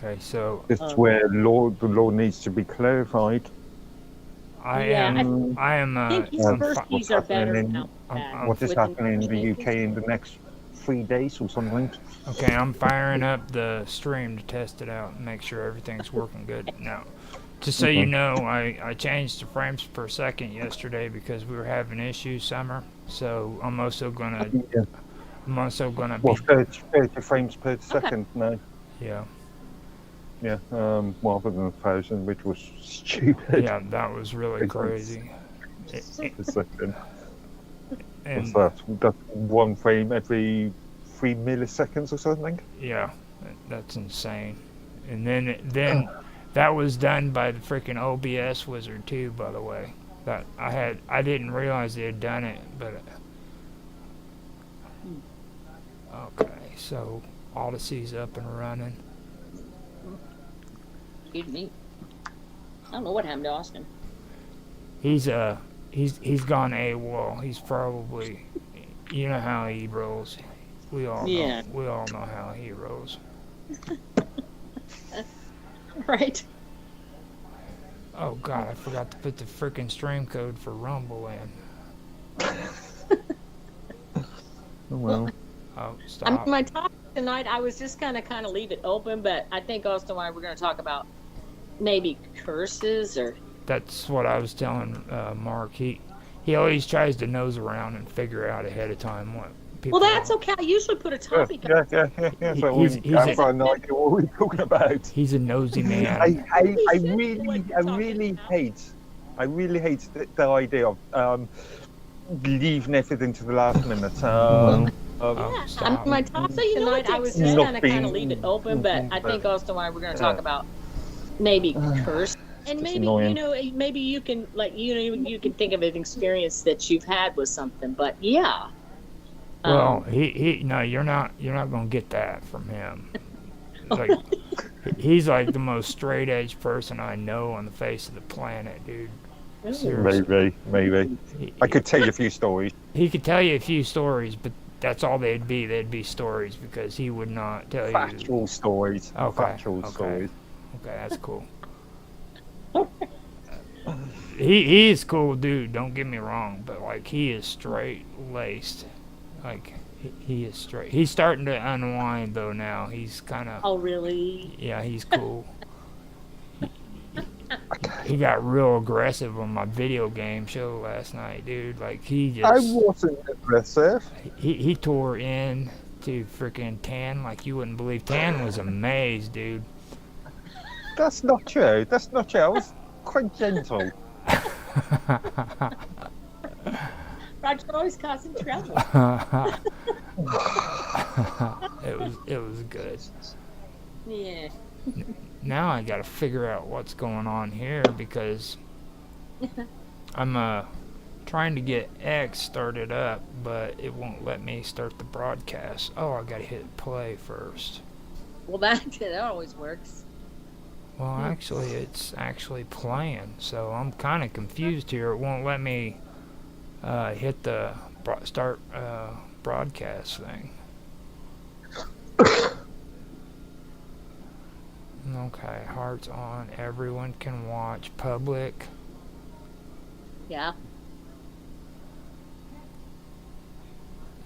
Okay, so It's where the law needs to be clarified. I Yeah, am. I I am. think his What's first keys are better now. what is With the happening in the changes. UK in the next 3 days or something? Okay, I'm firing up the stream to test it out and make sure everything's working good. Now, just so you know, I changed the frames per second yesterday because we were having issues summer. So I'm also gonna Well, be 30 frames per second now. yeah. Yeah, rather than 1,000, which was stupid. Yeah, that was really It's like crazy. per second. And What's that? That's one frame every 3 milliseconds or something? yeah, that's insane. And then that was done by the freaking OBS wizard too, by the way. That I didn't realize they had done it, but okay, so Odyssey's up and running. Excuse me. I don't know what happened to Austin. He's gone AWOL. He's probably, you know how he rolls. We all know how he rolls. Right. Oh God, I forgot to put the freaking stream code for Rumble in. Oh, well. Oh, I stop. mean, my topic tonight, I was just gonna kind of leave it open, but I think Austin and I were going to talk about maybe curses or. That's what I was telling Mark. He always tries to nose around and figure out ahead of time what people. Well, that's okay. I usually put a topic. Yeah. So I've got no idea what we're talking about. He's a nosy man. I really hate the idea of leaving everything to the last minute. Stop. My topic tonight, I was just going to kind of leave it open, but I think Austin and I were going to talk about maybe curse. And maybe annoying. maybe you can you can think of an experience that you've had with something. But yeah. Well, no, you're not gonna get that from him. Like, he's like the most straight edge person I know on the face of the planet, dude. Seriously. Maybe. I could tell you a few stories. He could tell you a few stories, but that's all they'd be. They'd be stories because he would not tell you factual stories. Okay. Factual stories. Okay, that's cool. He is cool, dude. Don't get me wrong, but like he is straight laced. Like he is straight. He's starting to unwind though now. He's kind of. Oh really? Yeah, he's cool. He got real aggressive on my video game show last night, dude. Like he just. I wasn't aggressive. He tore in to freaking Tan like you wouldn't believe. Tan was amazed, dude. That's not true. I was quite gentle. Roger always causing trouble. It was good. Yeah. Now I gotta figure out what's going on here because I'm trying to get X started up, but it won't let me start the broadcast. Oh, I gotta hit play first. Well, that always works. Well, actually, it's actually playing, so I'm kind of confused here. It won't let me hit the start broadcast thing. Okay, hearts on. Everyone can watch. Public. Yeah.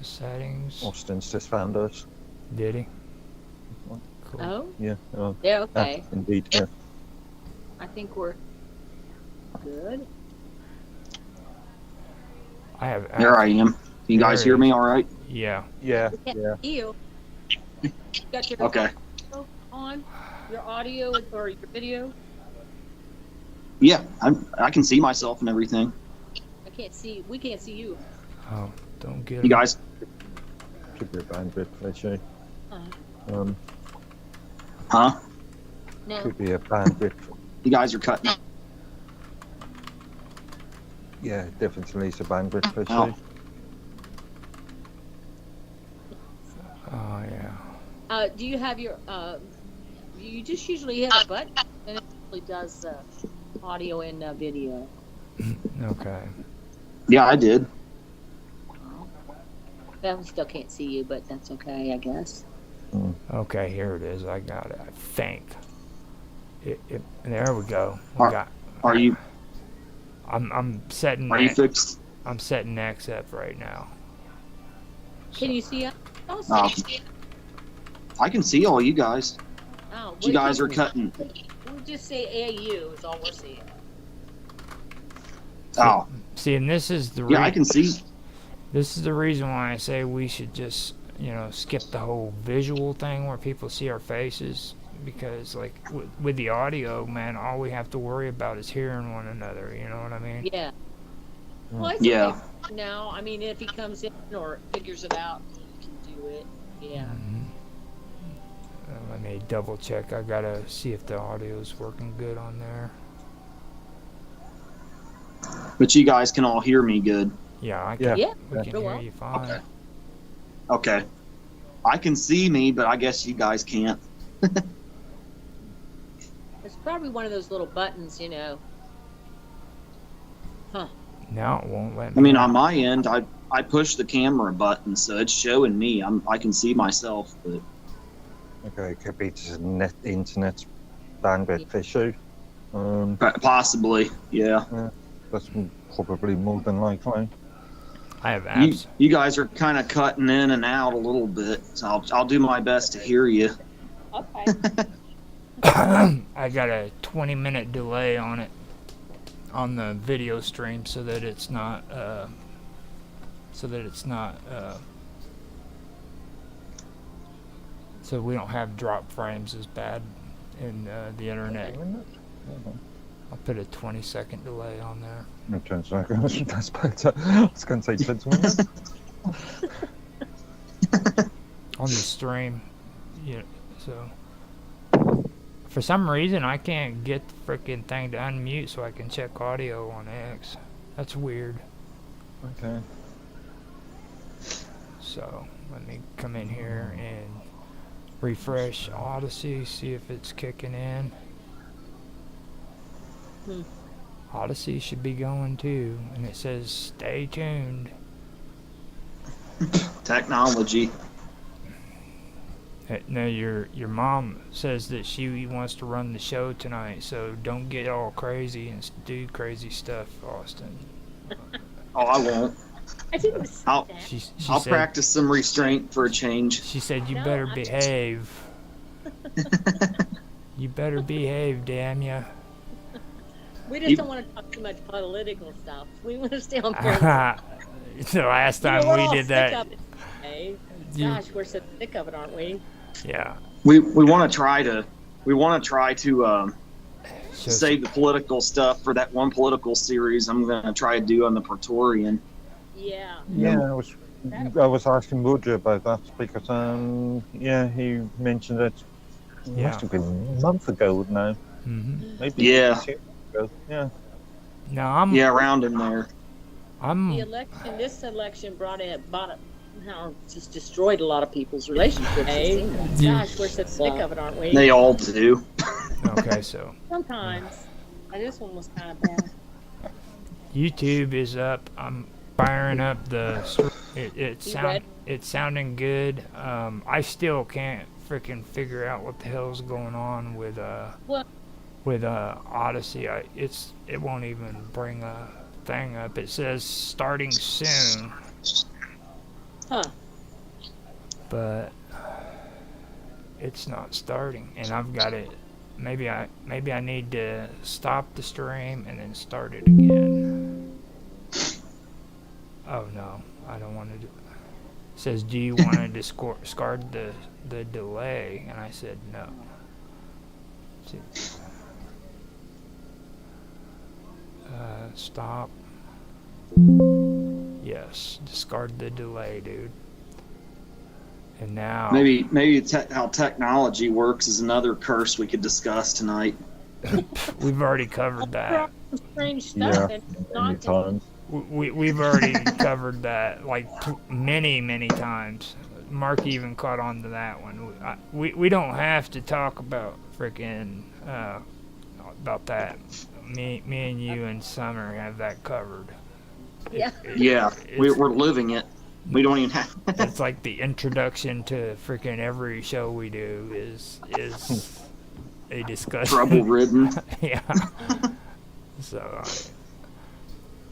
Settings. Austin's just found us. Did he? Cool. Oh. Yeah. Yeah. Okay. Indeed. Yeah. I think we're good. There I am. Can you guys hear me all right? Yeah. Yeah. You got your Okay. on your audio or your video? Yeah, I can see myself and everything. I can't see. We can't see you. Oh, don't get You guys? Could be a bandwidth issue. Huh? No. Could be a bandwidth. You guys are cutting. Yeah, definitely it's a bandwidth issue. Oh. Oh yeah. Do you have your you just usually hit a button and it actually does audio and video. Okay. Yeah, I did. Well, we still can't see you, but that's okay, I guess. Okay, here it is. I got it. I think. There we go. Are you I'm setting. are you fixed? I'm setting X up right now. Can you see us? Oh, I can see all you guys. Oh, You guys are cutting. We just say AU is all we're seeing. Oh, See, and this is the yeah, I can see. This is the reason why I say we should just, skip the whole visual thing where people see our faces, because like with the audio, man, all we have to worry about is hearing one another. You know what I mean? Yeah. Well, it's Yeah. okay now. I mean, if he comes in or figures it out, he can do it. Yeah. Let me double check. I gotta see if the audio is working good on there. But you guys can all hear me good. Yeah, I Yeah. can. Yeah. We can Go hear on. you fine. Okay. Okay. I can see me, but I guess you guys can't. It's probably one of those little buttons, No, it won't let me. I mean, on my end, I push the camera button, so it's showing me. I can see myself, but Okay, it could be just a internet bandwidth issue. possibly, yeah. That's probably more than likely. I have apps. You guys are kind of cutting in and out a little bit, so I'll do my best to hear you. Okay. I got a 20-minute delay on it, on the video stream, so that it's not so we don't have drop frames as bad in the internet. I'll put a 20-second delay on there. No, 10 seconds. That's better. I was going to say 10 minutes. On the stream. Yeah, so for some reason I can't get the freaking thing to unmute so I can check audio on X. That's weird. Okay. So let me come in here and refresh Odyssey, see if it's kicking in. Odyssey should be going too, and it says stay tuned. Technology. No, your mom says that she wants to run the show tonight, so don't get all crazy and do crazy stuff, Austin. Oh, I won't. I didn't see I'll- that. She I'll said, practice some restraint for a change. She said you No, better I- behave. You better behave, damn ya. We just You- don't want to talk too much political stuff. We want to stay on fair. The last You know, time we're we all did sick that, of it, eh? you- Gosh, we're so sick of it, aren't we? yeah. We want to try to So- save the political stuff for that one political series I'm going to try to do on the Praetorian. Yeah. Yeah, I was asking Roger about that because he mentioned it. Yeah. Must have been a month ago now. Mhm. Maybe Yeah. 2 years ago. Yeah. No, I'm. Yeah, around in there. The election, this election just destroyed a lot of people's relationships. It seemed like. Gosh, we're so sick of it, aren't we? They all do. Okay, so Sometimes. This one was kind of bad. YouTube is up. I'm firing up the. It's sounding good. I still can't freaking figure out what the hell's going on with What? with Odyssey. It won't even bring a thing up. It says starting soon, Huh. but it's not starting, and I've got it. Maybe I need to stop the stream and then start it again. Oh no, I don't want to do. It says, do you want to discard the delay? And I said no. See. Stop. Yes, discard the delay, dude. And now Maybe how technology works is another curse we could discuss tonight. we've already covered that. Strange stuff. Yeah. And Many not times. We've already covered that like many times. Mark even caught on to that one. We don't have to talk about freaking about that. Me and you and Summer have that covered. Yeah. Yeah, we're living it. We don't even have. It's like the introduction to freaking every show we do is a discussion. Trouble ridden. Yeah. So,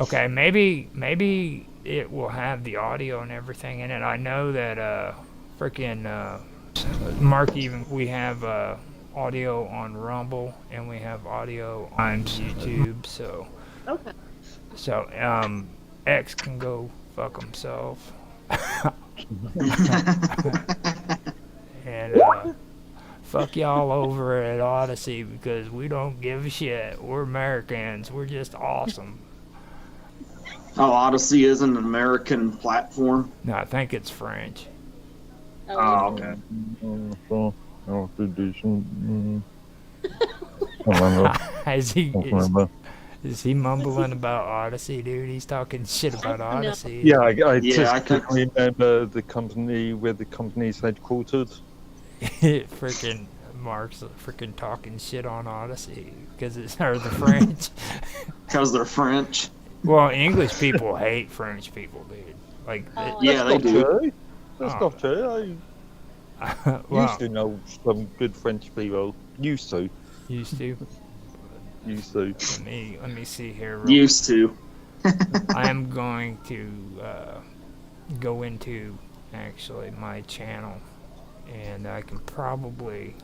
okay, maybe it will have the audio and everything in it. I know that freaking Mark, even we have audio on Rumble and we have audio on YouTube. So Okay. X can go fuck himself. And fuck y'all over at Odyssey because we don't give a shit. We're Americans. We're just awesome. Oh, Odyssey is an American platform. No, I think it's French. Oh, okay. Is he mumbling about Odyssey, dude? He's talking shit about I know. Odyssey. Yeah, I Yeah, just I could- couldn't remember the company where the company's headquartered. Freaking Mark's freaking talking shit on Odyssey because it's or the French. Because they're French. Well, English people hate French people, dude. Like, Oh, Yeah, they Not do. true. That's Oh. not true. I well, used to know some good French people. Used to. used to. Let me see here. Real Used to. I am going to go into actually my channel, and I can probably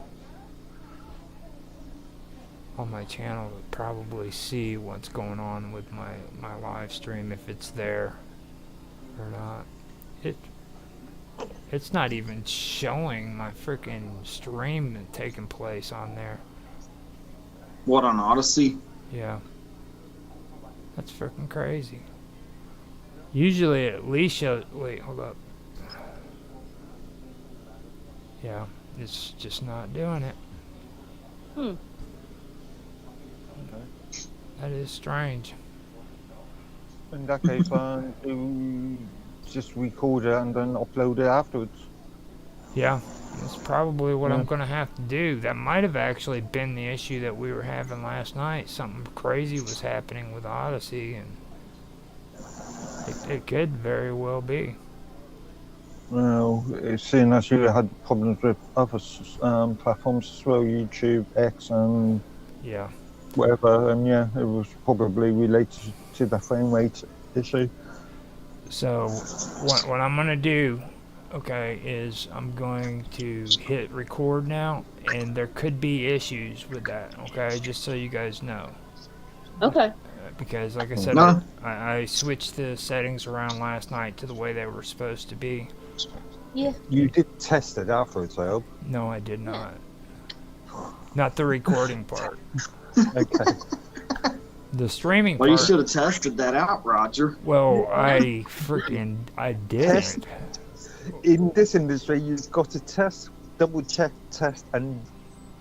on my channel probably see what's going on with my live stream, if it's there or not. It's not even showing my freaking stream taking place on there. What, on Odyssey? Yeah. That's freaking crazy. Usually it at least shows. Wait, hold up. Yeah, it's just not doing it. Hmm. That is strange. In that case, do just record it and then upload it afterwards. Yeah, that's probably what I'm Yeah. going to have to do. That might have actually been the issue that we were having last night. Something crazy was happening with Odyssey, and it could very well be. Well, seeing as you had problems with other platforms as well, YouTube, X, and Yeah. whatever, and yeah, it was probably related to the frame rate issue. So what I'm going to do, okay, is I'm going to hit record now, and there could be issues with that, okay, just so you guys know. Okay. Because like I said, No. I switched the settings around last night to the way they were supposed to be. Yeah. You did test it afterwards, I hope. No, I did not. Not the recording part. Okay. The streaming Well, you part. should have tested that out, Roger. Well, I didn't. In this industry, you've got to test, double check, test, and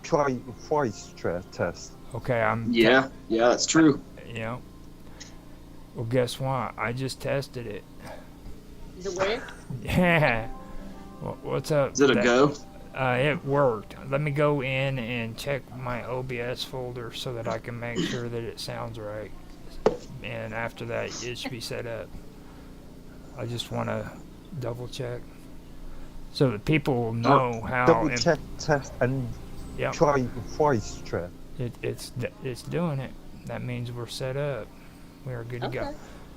try twice test. Okay, Yeah, that's true. You know. Well, guess what? I just tested it. Is it work? Yeah. What's up? Is it a go? It worked. Let me go in and check my OBS folder so that I can make sure that it sounds right. And after that, it should be set up. I just want to double check so that people will know how. Double check, test, and Yep. try twice test. It's doing it. That means we're set up. We are good to go. Okay.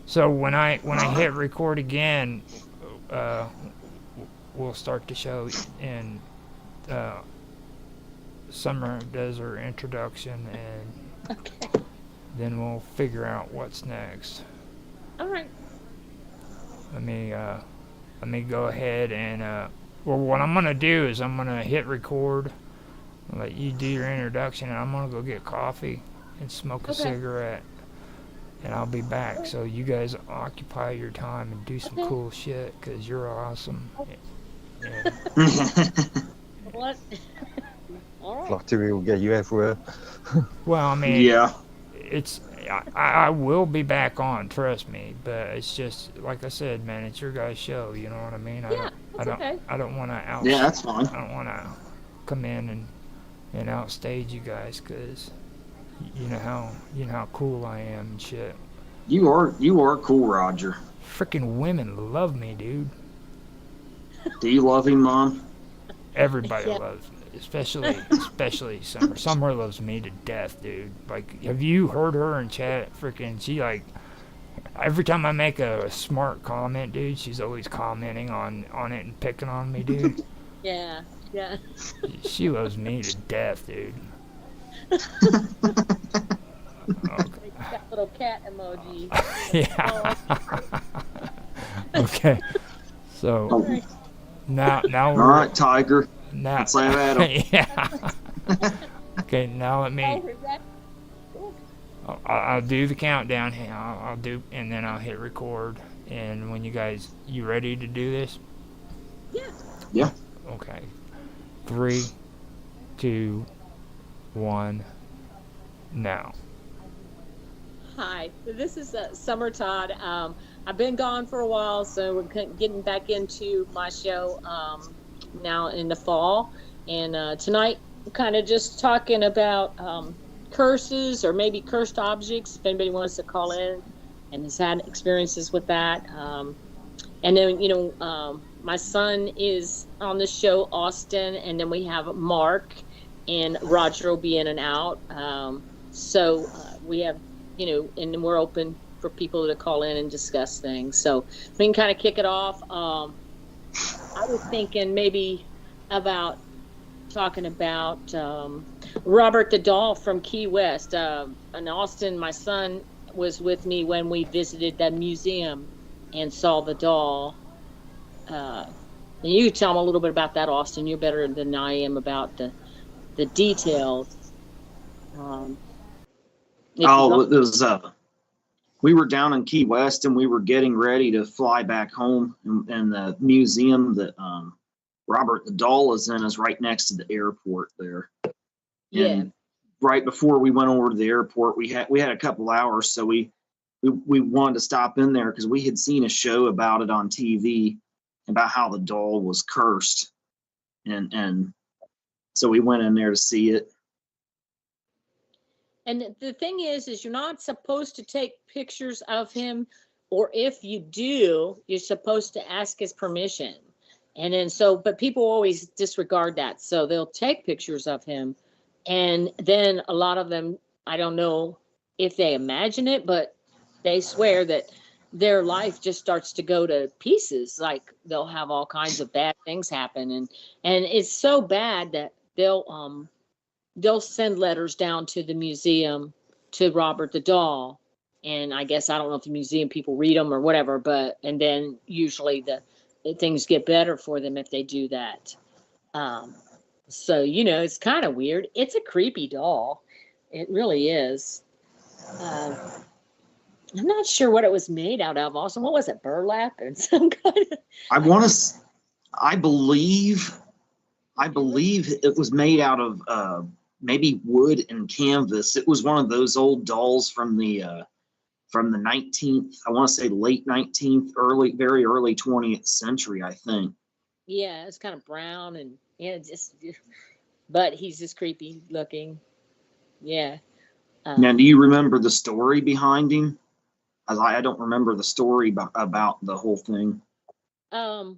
So when I hit record again, we'll start the show in Summer does her introduction, and Okay. then we'll figure out what's next. All right. Let me go ahead and well, what I'm gonna do is I'm gonna hit record, let you do your introduction, and I'm gonna go get coffee and smoke a Okay. cigarette, and I'll be back. So you guys occupy your time and do some Okay. cool shit, cause you're awesome. Yeah. What? All right. Flattery will get you everywhere. Well, I mean, Yeah. it's I will be back on, trust me. But it's just like I said, man, it's your guys' show. You know what I mean? Yeah, that's okay. I don't want to out. Yeah, that's fine. I don't want to come in and outstage you guys, cause you know how cool I am and shit. You are cool, Roger. Freaking women love me, dude. Do you love him, Mom? Everybody Yeah. loves me, especially Summer. Summer loves me to death, dude. Like, have you heard her in chat? Freaking, she like every time I make a smart comment, dude, she's always commenting on it and picking on me, dude. Yeah. Yeah. She loves me to death, dude. Okay. That little cat emoji. Yeah. Okay. So Oh, now all we're right, Tiger. now. Let's have at him. Yeah. Okay. Now let me. Oh, is that- I'll do the countdown. I'll do, and then I'll hit record. And when you ready to do this? Yeah. Yeah. Okay. 3, 2, 1. Now. Hi, this is Summer Todd. I've been gone for a while, so we're getting back into my show now in the fall. And tonight, we're kind of just talking about curses or maybe cursed objects, if anybody wants to call in and has had experiences with that. And then, my son is on the show, Austin, and then we have Mark, and Roger will be in and out. So we have, and we're open for people to call in and discuss things. So we can kind of kick it off. I was thinking maybe about talking about Robert the Doll from Key West. In Austin, my son was with me when we visited the museum and saw the doll. And you tell them a little bit about that, Austin. You're better than I am about the details. It was we were down in Key West and we were getting ready to fly back home, and the museum that Robert the Doll is in is right next to the airport there. Yeah. And right before we went over to the airport, we had a couple hours, so we wanted to stop in there because we had seen a show about it on TV about how the doll was cursed, and so we went in there to see it. And the thing is you're not supposed to take pictures of him, or if you do, you're supposed to ask his permission. And then but people always disregard that. So they'll take pictures of him. And then a lot of them, I don't know if they imagine it, but they swear that their life just starts to go to pieces. Like they'll have all kinds of bad things happen. And it's so bad that they'll send letters down to the museum to Robert the Doll. And I guess, I don't know if the museum people read them or whatever, and then usually the things get better for them if they do that. So, it's kind of weird. It's a creepy doll. It really is. I'm not sure what it was made out of. Also, what was it? Burlap and some kind of. I believe it was made out of maybe wood and canvas. It was one of those old dolls from the 19th, I want to say late 19th, very early 20th century, I think. Yeah, it's kind of brown and but he's just creepy looking. Yeah. Now, do you remember the story behind him? I don't remember the story about the whole thing. There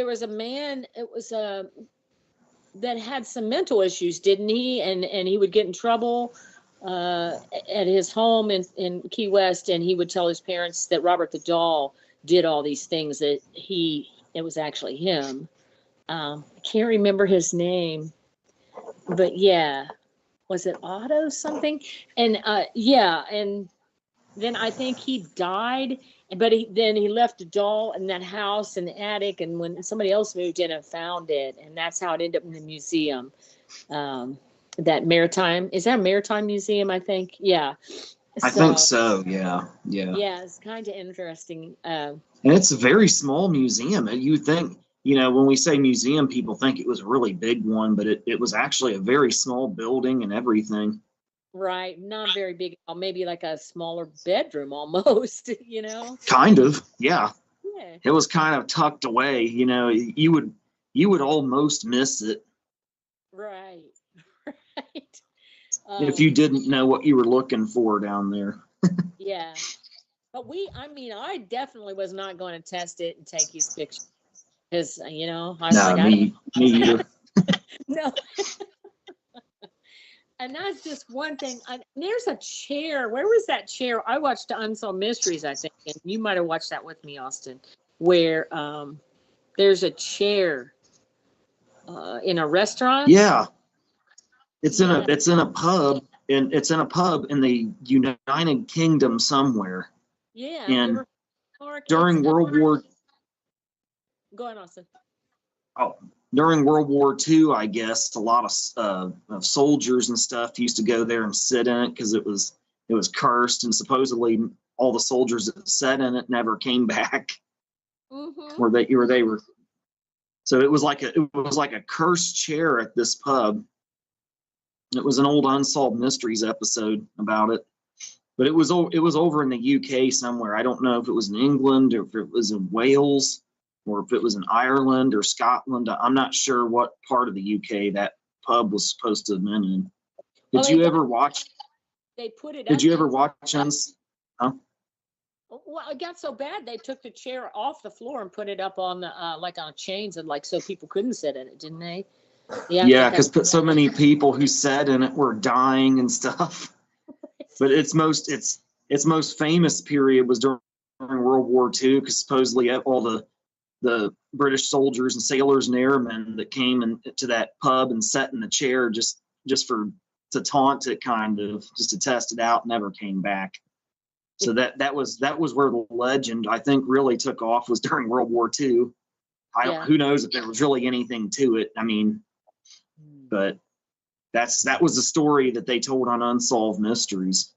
was a man, it was that had some mental issues, didn't he? And he would get in trouble at his home in Key West, and he would tell his parents that Robert the Doll did all these things, that it was actually him. I can't remember his name, but yeah, was it Otto something? And and then I think he died, but then he left a doll in that house in the attic, and when somebody else moved in and found it, and that's how it ended up in the museum. That is that a maritime museum, I think? Yeah. I think so, yeah. Yeah, it's kind of interesting. And it's a very small museum. And you think, when we say museum, people think it was a really big one, but it was actually a very small building and everything. Right, not very big, maybe like a smaller bedroom almost, Kind of, yeah. Yeah. It was kind of tucked away, you would almost miss it. Right. If you didn't know what you were looking for down there. Yeah. But I definitely was not going to test it and take his picture. because I was No, like, me either. no. And that's just one thing. There's a chair. Where was that chair? I watched Unsolved Mysteries, I think, and you might have watched that with me, Austin, where there's a chair in a restaurant. Yeah, it's in a pub, and it's in a pub in the United Kingdom somewhere. Yeah. And during World War Go on, Austin. during World War II, I guess a lot of soldiers and stuff used to go there and sit in it because it was cursed, and supposedly all the soldiers that sat in it never came back. Mm-hmm. Where they were. So it was like a cursed chair at this pub. It was an old Unsolved Mysteries episode about it, but it was over in the UK somewhere. I don't know if it was in England or if it was in Wales or if it was in Ireland or Scotland. I'm not sure what part of the UK that pub was supposed to have been in. Did you ever watch? They put it. Did you ever watch Uns? Huh? Well, it got so bad they took the chair off the floor and put it up on the like on chains and so people couldn't sit in it, didn't they? Yeah, because so many people who sat in it were dying and stuff. But its most famous period was during World War II, because supposedly all the British soldiers and sailors and airmen that came into that pub and sat in the chair just to taunt it, kind of just to test it out, never came back. So that was where the legend, I think, really took off, was during World War II. Who knows if there was really anything to it? I mean, but that was the story that they told on Unsolved Mysteries.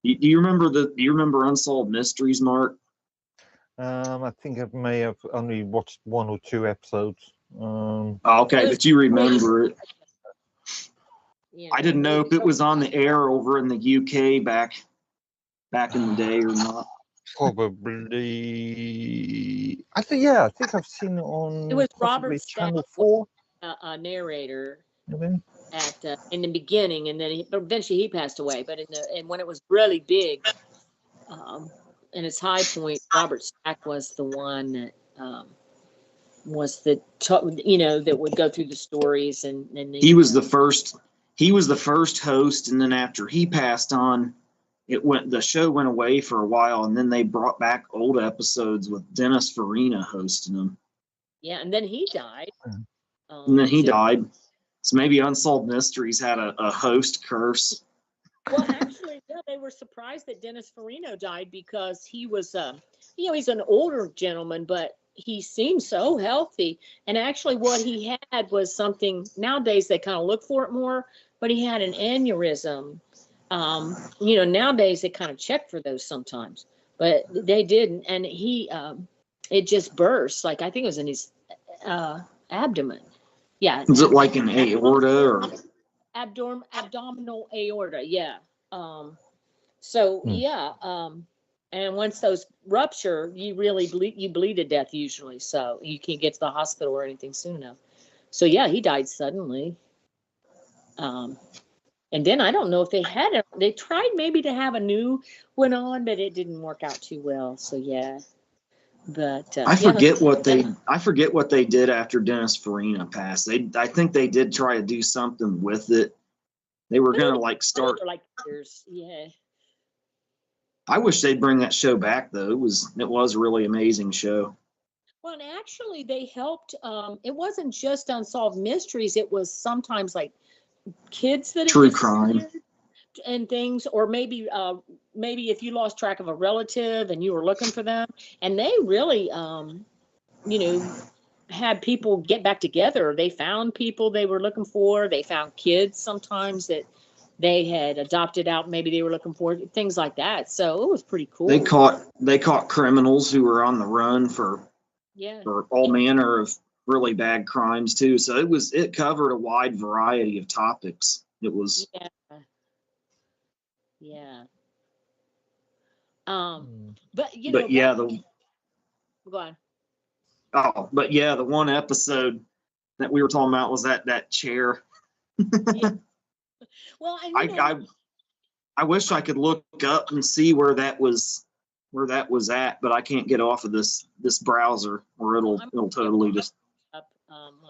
Do you remember Unsolved Mysteries, Mark? I think I may have only watched 1 or 2 episodes. Okay, but you remember it. Yeah. I didn't know if it was on the air over in the UK back in the day or not. Probably. I think I've seen it on. It was possibly Robert Channel Stack, 4. a narrator Maybe? at in the beginning, and then eventually he passed away. But when it was really big, in its high point, Robert Stack was the one that was that would go through the stories, and he was the first. He was the first host, and then after he passed on, the show went away for a while, and then they brought back old episodes with Dennis Farina hosting them. Yeah, and then he died. Died. So maybe Unsolved Mysteries had a host curse. Well, actually, they were surprised that Dennis Farina died, because he was, he's an older gentleman, but he seemed so healthy. And actually what he had was something, nowadays they kind of look for it more, but he had an aneurysm. Nowadays they kind of check for those sometimes, but they didn't. And it just burst. Like, I think it was in his abdomen. Yeah. Is it like an aorta or? Abdominal aorta. Yeah. And once those rupture, you really bleed to death usually. So you can't get to the hospital or anything soon enough. So yeah, he died suddenly. And then I don't know if they tried maybe to have a new one on, but it didn't work out too well. So yeah, but I forget what they did after Dennis Farina passed. I think they did try to do something with it. They were gonna start. Yeah. I wish they'd bring that show back though. It was a really amazing show. Well, and actually they helped. It wasn't just Unsolved Mysteries. It was sometimes like kids that true crime and things, or maybe if you lost track of a relative and you were looking for them, and they really had people get back together. They found people they were looking for. They found kids sometimes that they had adopted out, maybe they were looking for, things like that. So it was pretty cool. They caught criminals who were on the run for all manner of really bad crimes too. So it covered a wide variety of topics. It was go on. Oh, but yeah, the one episode that we were talking about was that chair. Yeah. Well, I wish I could look up and see where that was where that was at, but I can't get off of this browser, or it'll totally just.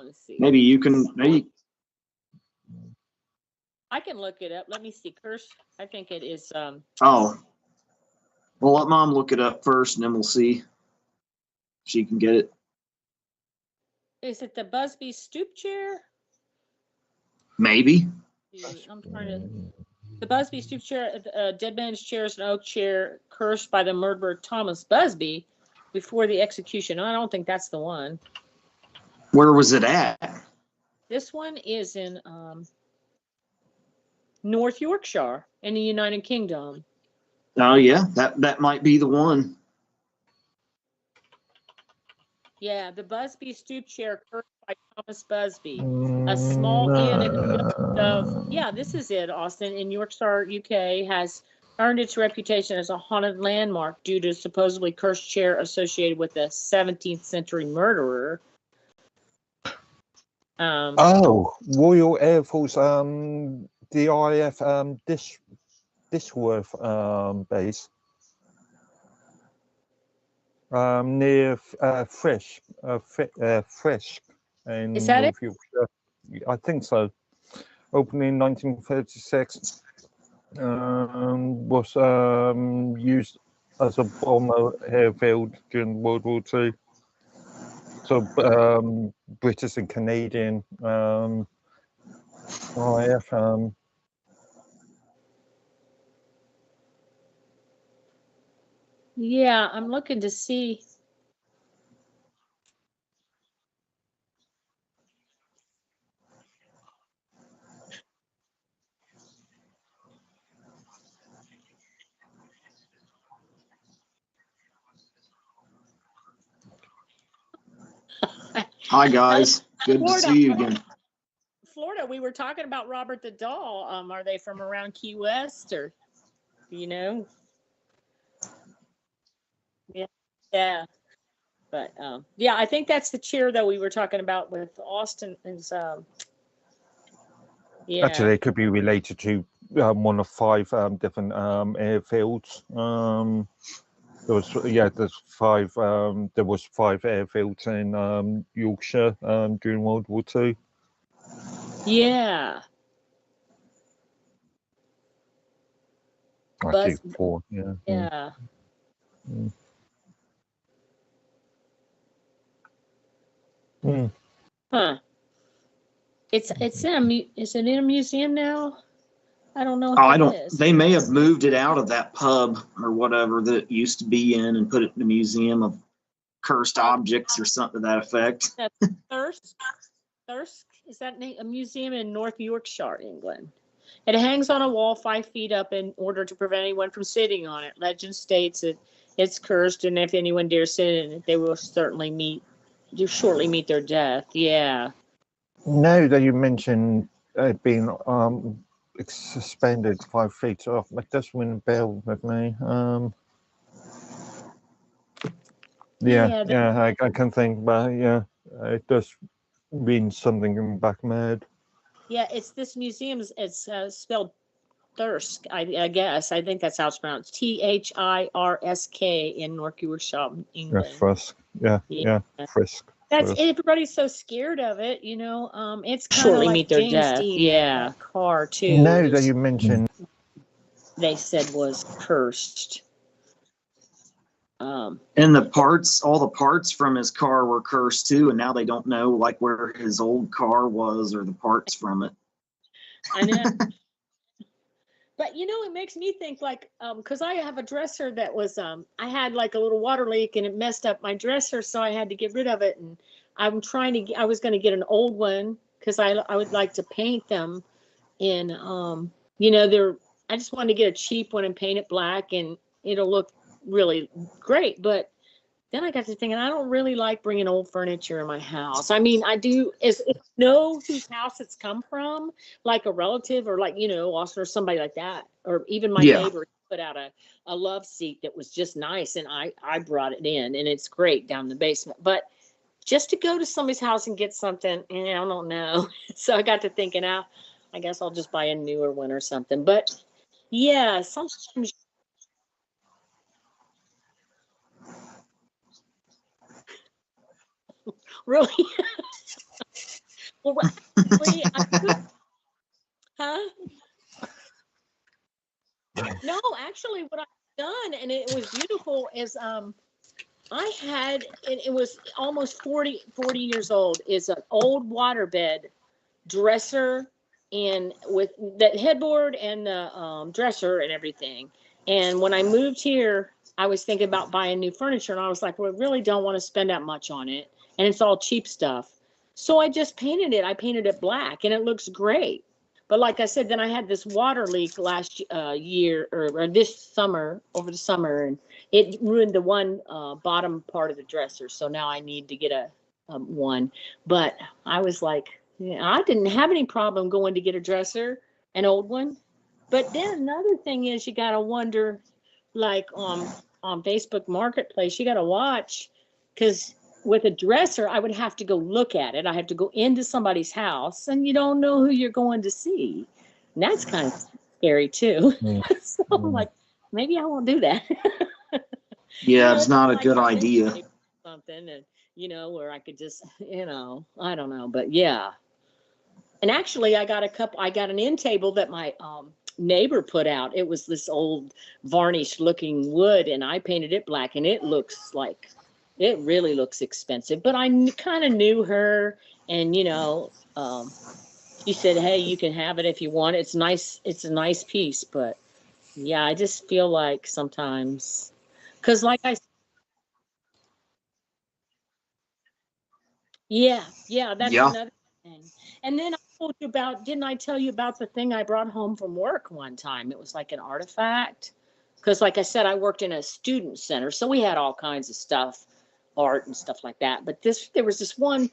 Let's see. Maybe you can. Maybe I can look it up. Let me see. Curse. I think it is. Oh, well, let Mom look it up first, and then we'll see if she can get it. Is it the Busby stoop chair? Maybe. I'm trying to. The Busby stoop chair, dead man's chair is an oak chair cursed by the murderer Thomas Busby before the execution. I don't think that's the one. Where was it at? This one is in North Yorkshire in the United Kingdom. Oh yeah, that might be the one. Yeah, the Busby stoop chair cursed by Thomas Busby. A small inn in the village of, yeah, this is it, Austin, in Yorkshire, UK, has earned its reputation as a haunted landmark due to supposedly cursed chair associated with a 17th century murderer. Royal Air Force DIF Dishworth base near Fresh in Is that it? North Yorkshire. I think so. Opened in 1936. Was used as a bomber airfield during World War II. So British and Canadian RAF. Yeah, I'm looking to see. Hi guys, good to see you again. Florida, we were talking about Robert the Doll. Are they from around Key West, or you know? Yeah. But yeah, I think that's the chair that we were talking about with Austin. Is yeah. Actually, it could be related to one of 5 different airfields. There's 5. There was 5 airfields in Yorkshire during World War II. Yeah. I think 4. Yeah. Yeah. Huh. It's is it in a museum now? I don't know. Oh, I don't. They may have moved it out of that pub or whatever that it used to be in and put it in a museum of cursed objects or something to that effect. Thirsk is that a museum in North Yorkshire, England? It hangs on a wall 5 feet up in order to prevent anyone from sitting on it. Legend states that it's cursed, and if anyone dares sit in it, they will shortly meet their death. Yeah. Now that you mentioned it being suspended 5 feet off, it does ring a bell with me. I can think about it. Yeah, it does mean something in the back of my head. Yeah, it's this museum. It's spelled Thirsk, I guess. I think that's how it's pronounced. Thirsk in North Yorkshire, England. Yeah, Frisk. Yeah, Frisk. That's everybody's so scared of it, you know. It's kind of like meet their James death. Dean, yeah, car too. Now that you mentioned, they said was cursed. And all the parts from his car were cursed too, and now they don't know like where his old car was or the parts from it. I know. But you know, it makes me think like, because I have a dresser that was, I had like a little water leak and it messed up my dresser, so I had to get rid of it. And I was going to get an old one because I would like to paint them. And you know, I just wanted to get a cheap one and paint it black, and it'll look really great. But then I got to thinking, I don't really like bringing old furniture in my house. I mean, I do, is know whose house it's come from, like a relative or like, you know, Austin or somebody like that. Or even my neighbor put out a love seat that was just nice. And I brought it in, and it's great down in the basement. But just to go to somebody's house and get something, I don't know. So I got to thinking, I guess I'll just buy a newer one or something. But yeah, sometimes. Really? Well, actually, huh? No, actually, what I've done, and it was beautiful, is I had, and it was almost 40 years old, is an old waterbed dresser, and with that headboard and the dresser and everything. And when I moved here, I was thinking about buying new furniture, and I was like, well, I really don't want to spend that much on it, and it's all cheap stuff. So I just painted it. I painted it black, and it looks great. But like I said, then I had this water leak last year, or this summer, over the summer, and it ruined the one bottom part of the dresser. So now I need to get a one. But I was like, yeah, I didn't have any problem going to get a dresser, an old one. But then another thing is, you got to wonder, like on Facebook Marketplace, you got to watch, because with a dresser, I would have to go look at it. I have to go into somebody's house, and you don't know who you're going to see. And that's kind of scary too. So I'm like, maybe I won't do that. Yeah, it's not a good idea. Something, and where I could just, I don't know, but yeah. And actually, I got an end table that my neighbor put out. It was this old varnished looking wood, and I painted it black, and it really looks expensive. But I kind of knew her, and she said, hey, you can have it if you want. It's nice. It's a nice piece. But yeah, I just feel like sometimes, because like yeah, that's another thing. And then didn't I tell you about the thing I brought home from work one time? It was like an artifact. Because like I said, I worked in a student center, so we had all kinds of stuff, art and stuff like that. But there was this one,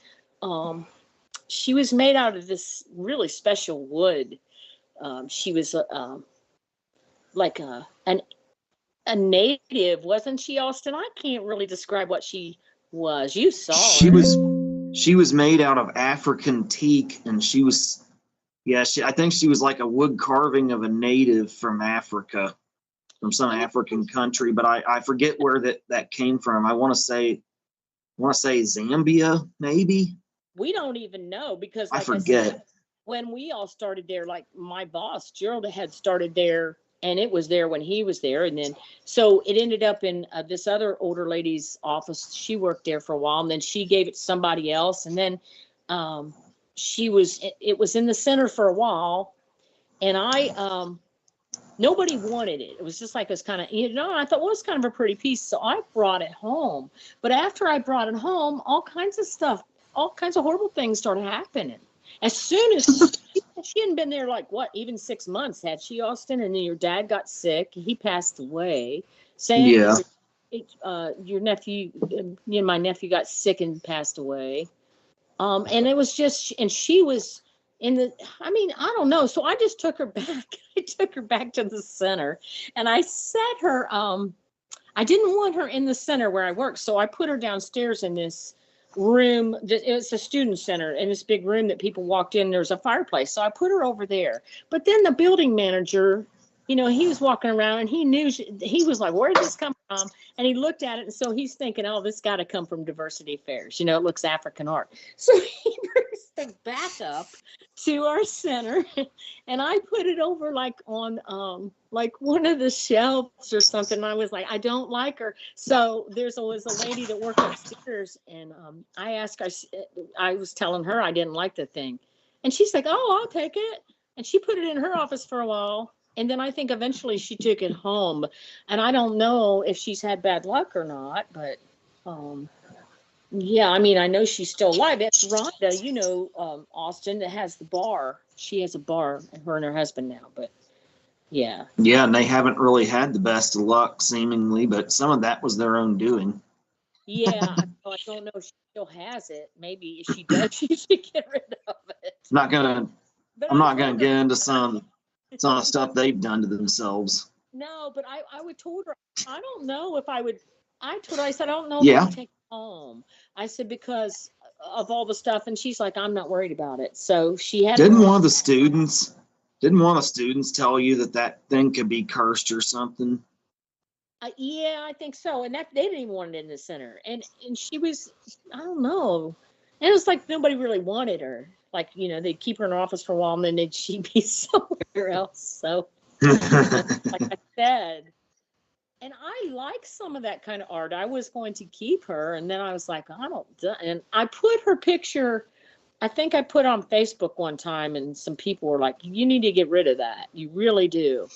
she was made out of this really special wood. She was like a native, wasn't she, Austin? I can't really describe what she was. You saw her. She was made out of African teak, and I think she was like a wood carving of a native from Africa, from some African country, but I forget where that came from. I want to say Zambia, maybe. We don't even know, because I forget. When we all started there, like my boss Gerald had started there, and it was there when he was there, and then so it ended up in this other older lady's office. She worked there for a while, and then she gave it to somebody else, and then it was in the center for a while, and nobody wanted it. It was just like, it was kind of, I thought, well, it's kind of a pretty piece. So I brought it home. But after I brought it home, all kinds of stuff, all kinds of horrible things started happening. As soon as she hadn't been there, like, even 6 months, had she, Austin? And then your dad got sick. He passed away. Sam, your nephew, my nephew got sick and passed away. And it was just, and she was I don't know. So I just took her back. I took her back to the center, and I set her, I didn't want her in the center where I work. So I put her downstairs in this room. It's a student center, in this big room that people walked in. There's a fireplace. So I put her over there. But then the building manager, he was walking around, and he knew, he was like, where did this come from? And he looked at it, and so he's thinking, oh, this got to come from Diversity Affairs. It looks African art. So he brings it back up to our center, and I put it over like on like one of the shelves or something. And I was like, I don't like her. So there was a lady that worked upstairs, and I asked her, I was telling her I didn't like the thing, and she's like, oh, I'll take it. And she put it in her office for a while. And then I think eventually she took it home, and I don't know if she's had bad luck or not, but yeah, I know she's still alive. That's Rhonda, Austin, that has the bar. She has a bar, her and her husband now, but yeah. Yeah, and they haven't really had the best of luck, seemingly, but some of that was their own doing. Yeah, I don't know if she still has it. Maybe if she does, she should get rid of it. I'm not gonna get into some stuff they've done to themselves. No, but I would told her, I don't know if I would. I told her, I said, I don't know if I would take it home. I said, because of all the stuff, and she's like, I'm not worried about it. So she had. Didn't one of the students tell you that thing could be cursed or something? Yeah, I think so. And that they didn't even want it in the center. And she was, I don't know. And it was like nobody really wanted her. Like, they'd keep her in her office for a while and then she'd be somewhere else. So, like I said, and I like some of that kind of art. I was going to keep her, and then I was like, I don't. And I put her picture. I think I put on Facebook one time, and some people were like, "You need to get rid of that. You really do."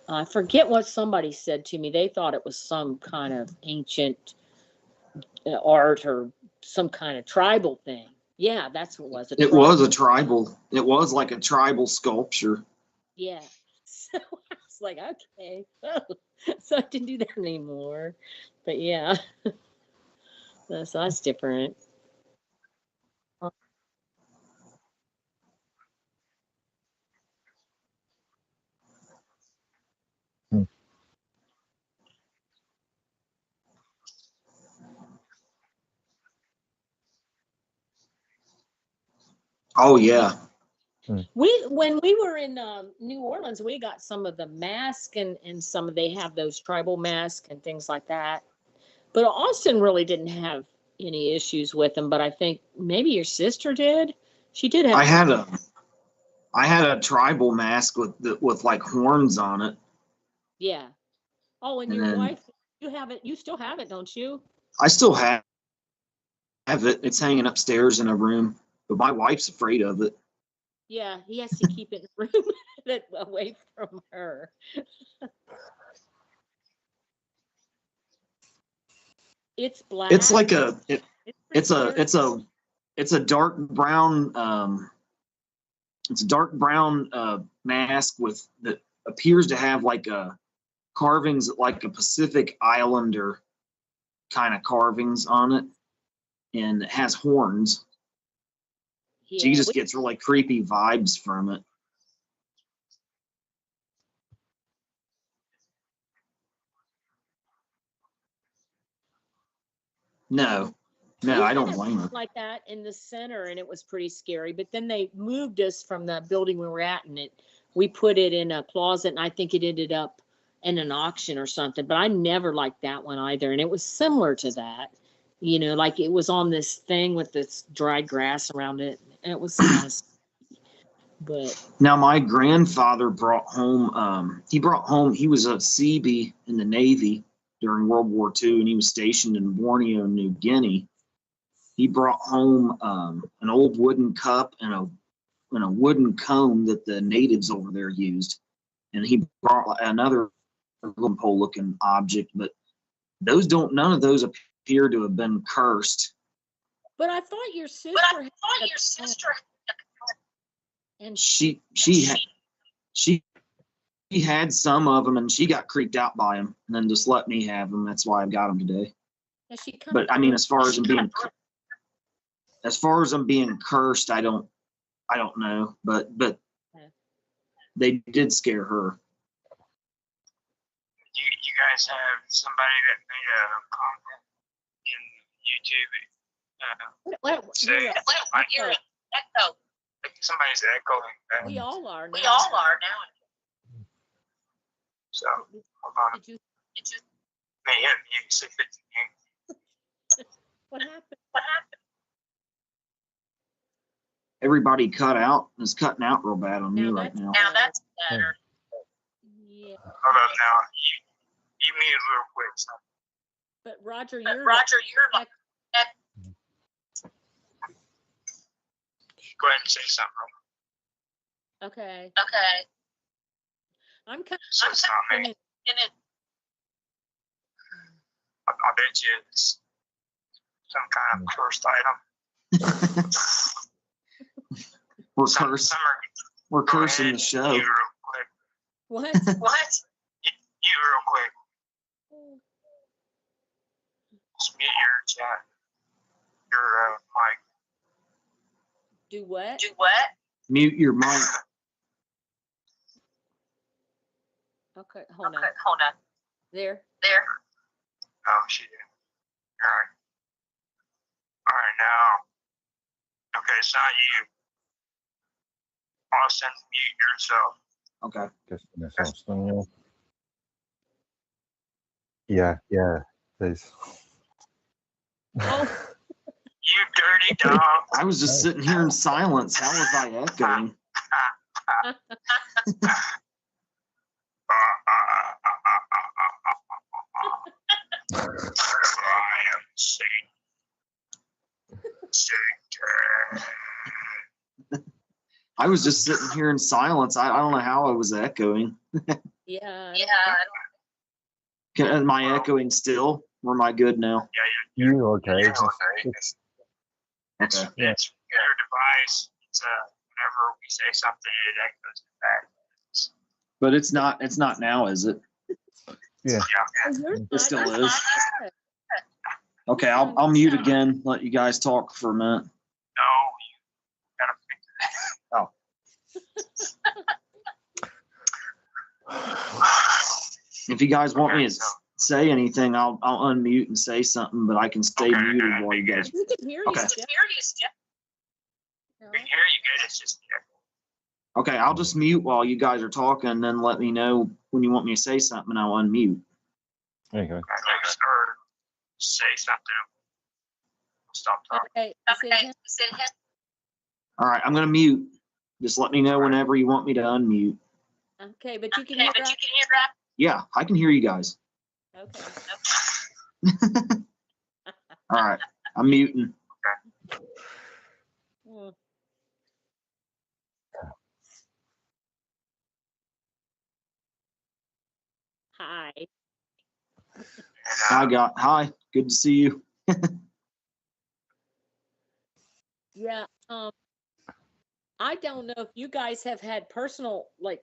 I forget what somebody said to me. They thought it was some kind of ancient art or some kind of tribal thing. Yeah, that's what it was. It was a tribal. It was like a tribal sculpture. Yeah. So I was like, okay. So I didn't do that anymore. But yeah, that's different. Hmm. Oh yeah. When we were in New Orleans, we got some of the mask and some they have those tribal masks and things like that. But Austin really didn't have any issues with them. But I think maybe your sister did. She did have. I had a tribal mask with like horns on it. Yeah. Oh, and your wife, you have it. You still have it, don't you? I still have it. It's hanging upstairs in a room, but my wife's afraid of it. Yeah, he has to keep it in a room that away from her. It's black. It's like it's a dark brown it's a dark brown mask with that appears to have like carvings like a Pacific Islander kind of carvings on it, and it has horns. Yeah, She just gets really creepy vibes from it. No, I don't blame her. Like that in the center, and it was pretty scary. But then they moved us from the building we were at, and we put it in a closet, and I think it ended up in an auction or something. But I never liked that one either, and it was similar to that. Like it was on this thing with this dried grass around it, and it was kind of. But now my grandfather brought home. He was a Seabee in the Navy during World War II, and he was stationed in Borneo, New Guinea. He brought home an old wooden cup and a wooden comb that the natives over there used, and he brought another pole-looking object, but none of those appear to have been cursed. But I thought your sister. And she had some of them, and she got creeped out by them, and then just let me have them. That's why I've got them today. But I mean, as far as them being cursed, I don't know. But they did scare her. You guys have somebody that made a comment in YouTube saying like somebody's echoing. We all are now. So hold on. Did you? Man, you said 15. What happened? Everybody cut out. It's cutting out real bad on me right now. Now that's better. Yeah. Hold up now. You muted real quick. So. But Roger, you're back. Go ahead and say something. Okay. I'm kind of. So it's not me. I bet you it's some kind of cursed item. We're cursing the show. You real quick. What? You real quick. Just mute your chat. Your mic. Do what? Mute your mic. Okay, hold on. There. Oh, she did. All right, now. Okay, it's not you. Austin, mute yourself. Okay. Guess that's Austin, yeah. Yeah. There's. Oh, You dirty dog. I was just sitting here in silence. How was I echoing? I am Satan. Satan. I was just sitting here in silence. I don't know how I was echoing. yeah. Am I echoing still? Or am I good now? You okay? Okay. Okay. It's your device. It's whenever we say something, it echoes back. But it's not now, is it? Yeah. Oh, yours It still not. is. Okay, I'll mute again. Let you guys talk for a minute. No, you gotta fix If you guys want me to say anything, I'll unmute and say something, but I can stay Okay, muted while you guys. We can hear you. Okay. Jeff. We can hear you good. It's just the echo. Okay, I'll just mute while you guys are talking, and then let me know when you want me to say something, and I'll unmute. There you go. Or say something. Stop talking. Okay. Say it again. All right, I'm gonna mute. Just let me know whenever you want me to unmute. Okay, but you can hear us. Yeah, I can hear you guys. Okay. All right, I'm muting. Hmm. Hi. Hi, good to see you. Yeah. I don't know if you guys have had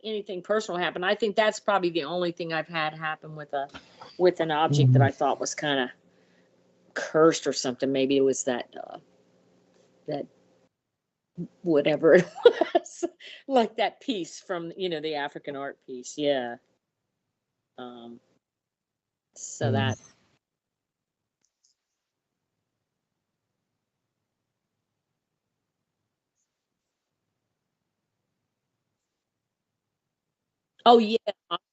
anything personal happen. I think that's probably the only thing I've had happen with an object that I thought was kind of cursed or something. Maybe it was that whatever it was, like that piece from the African art piece. Yeah. So that. Oh yeah.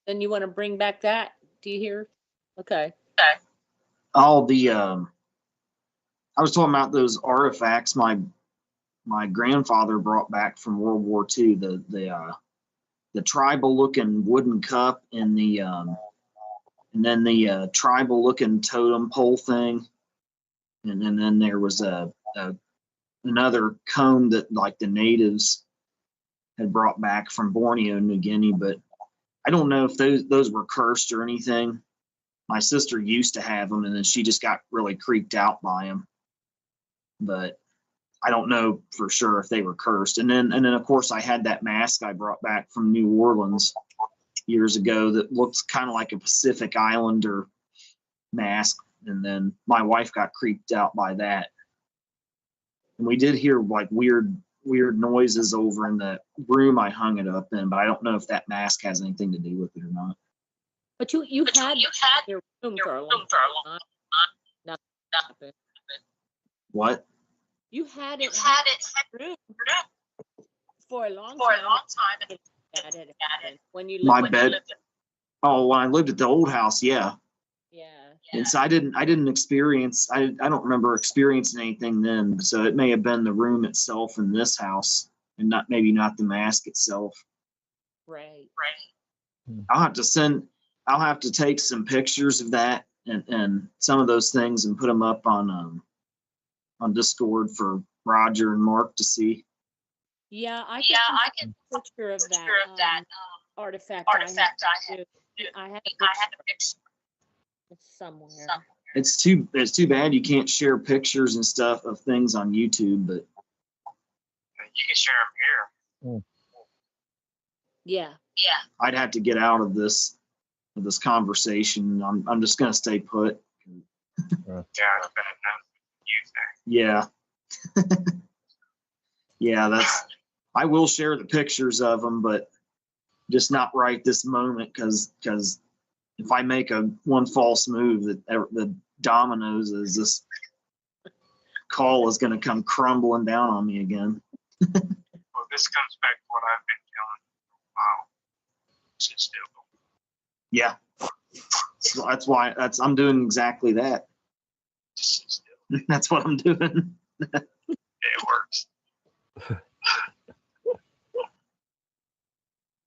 Then you want to bring back that? Do you hear? Okay. All the I was talking about those artifacts my grandfather brought back from World War II. The tribal looking wooden cup and then the tribal looking totem pole thing, and then there was another comb that like the natives had brought back from Borneo, New Guinea, but I don't know if those were cursed or anything. My sister used to have them, and then she just got really creeped out by them. But I don't know for sure if they were cursed. And then of course I had that mask I brought back from New Orleans years ago that looks kind of like a Pacific Islander mask. And then my wife got creeped out by that. And we did hear like weird noises over in the room I hung it up in, but I don't know if that mask has anything to do with it or not. But you had your room for a long time. Nothing happened. What? You had it in your room for a long time. When you My lived bed. Oh, when I lived at the old house, yeah. Yeah. And so I didn't experience, I don't remember experiencing anything then. So it may have been the room itself in this house and maybe not the mask itself. Right. I'll have to take some pictures of that and some of those things and put them up on Discord for Roger and Mark to see. Yeah, I can take a picture of that artifact I have. I have a picture somewhere. It's too bad you can't share pictures and stuff of things on YouTube, but You can share them here. Yeah. I'd have to get out of this conversation. I'm just gonna stay put. Yeah, it's bad enough. Yeah. Yeah, I will share the pictures of them, but just not right this moment because if I make one false move, the dominoes is this call is going to come crumbling down on me again. Well, this comes back to what I've been telling. Wow. Sit still. Yeah. So that's why I'm doing exactly that. Just sit still. That's what I'm doing. Yeah, it works.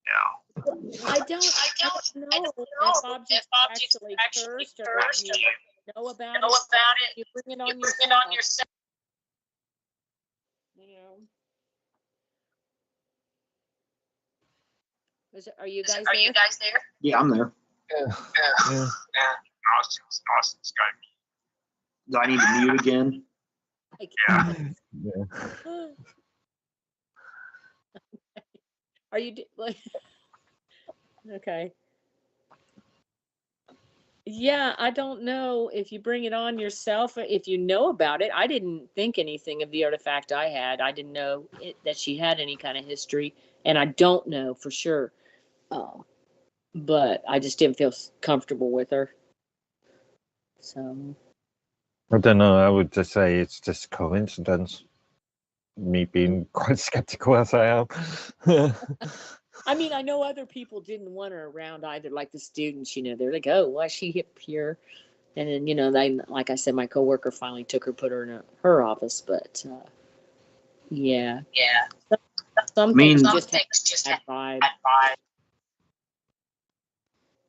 Yeah. I don't know if objects actually cursed or if you know about it. You bring it on yourself. You know. Are you guys there? Yeah, I'm there. Yeah. Austin's got me. Do I need to mute again? Yeah. Yeah. Are you like? Okay. Yeah, I don't know if you bring it on yourself, or if you know about it. I didn't think anything of the artifact I had. I didn't know that she had any kind of history, and I don't know for sure. But I just didn't feel comfortable with her. So I don't know. I would just say it's just coincidence. Me being quite skeptical as I am. I mean, I know other people didn't want her around either. Like the students, they're like, "Oh, why is she here?" And then, they, like I said, my coworker finally took her, put her in her office. But yeah, some things just had vibe.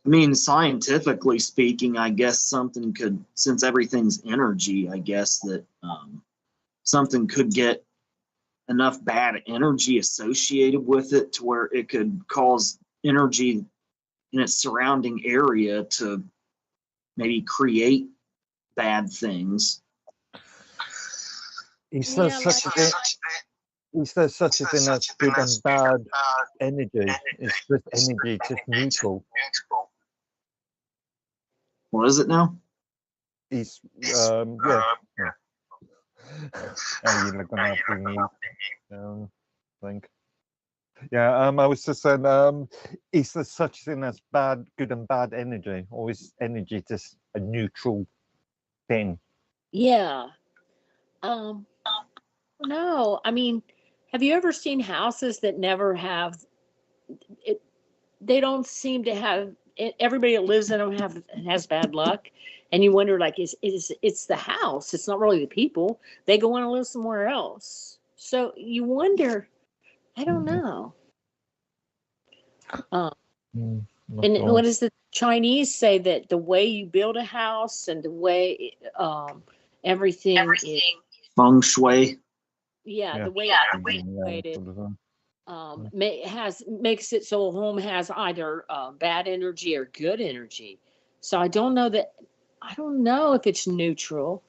I mean, scientifically speaking, I guess something could, since everything's energy, I guess that something could get enough bad energy associated with it to where it could cause energy in its surrounding area to maybe create bad things. Is there such a thing? Is there such a thing as good and bad energy? Is this energy just neutral? What is it now? Is yeah. You're gonna have to mute. Think. Yeah. I was just saying. Is there such thing as good and bad energy, or is energy just a neutral thing? Yeah. No. I mean, have you ever seen houses that never have it? They don't seem to have it. Everybody that lives in them has bad luck, and you wonder, like, it's the house? It's not really the people. They go on to live somewhere else. So you wonder. I don't know. And what does the Chinese say, that the way you build a house and the way everything is Feng shui. the way it's makes it so a home has either bad energy or good energy. So I don't know if it's neutral.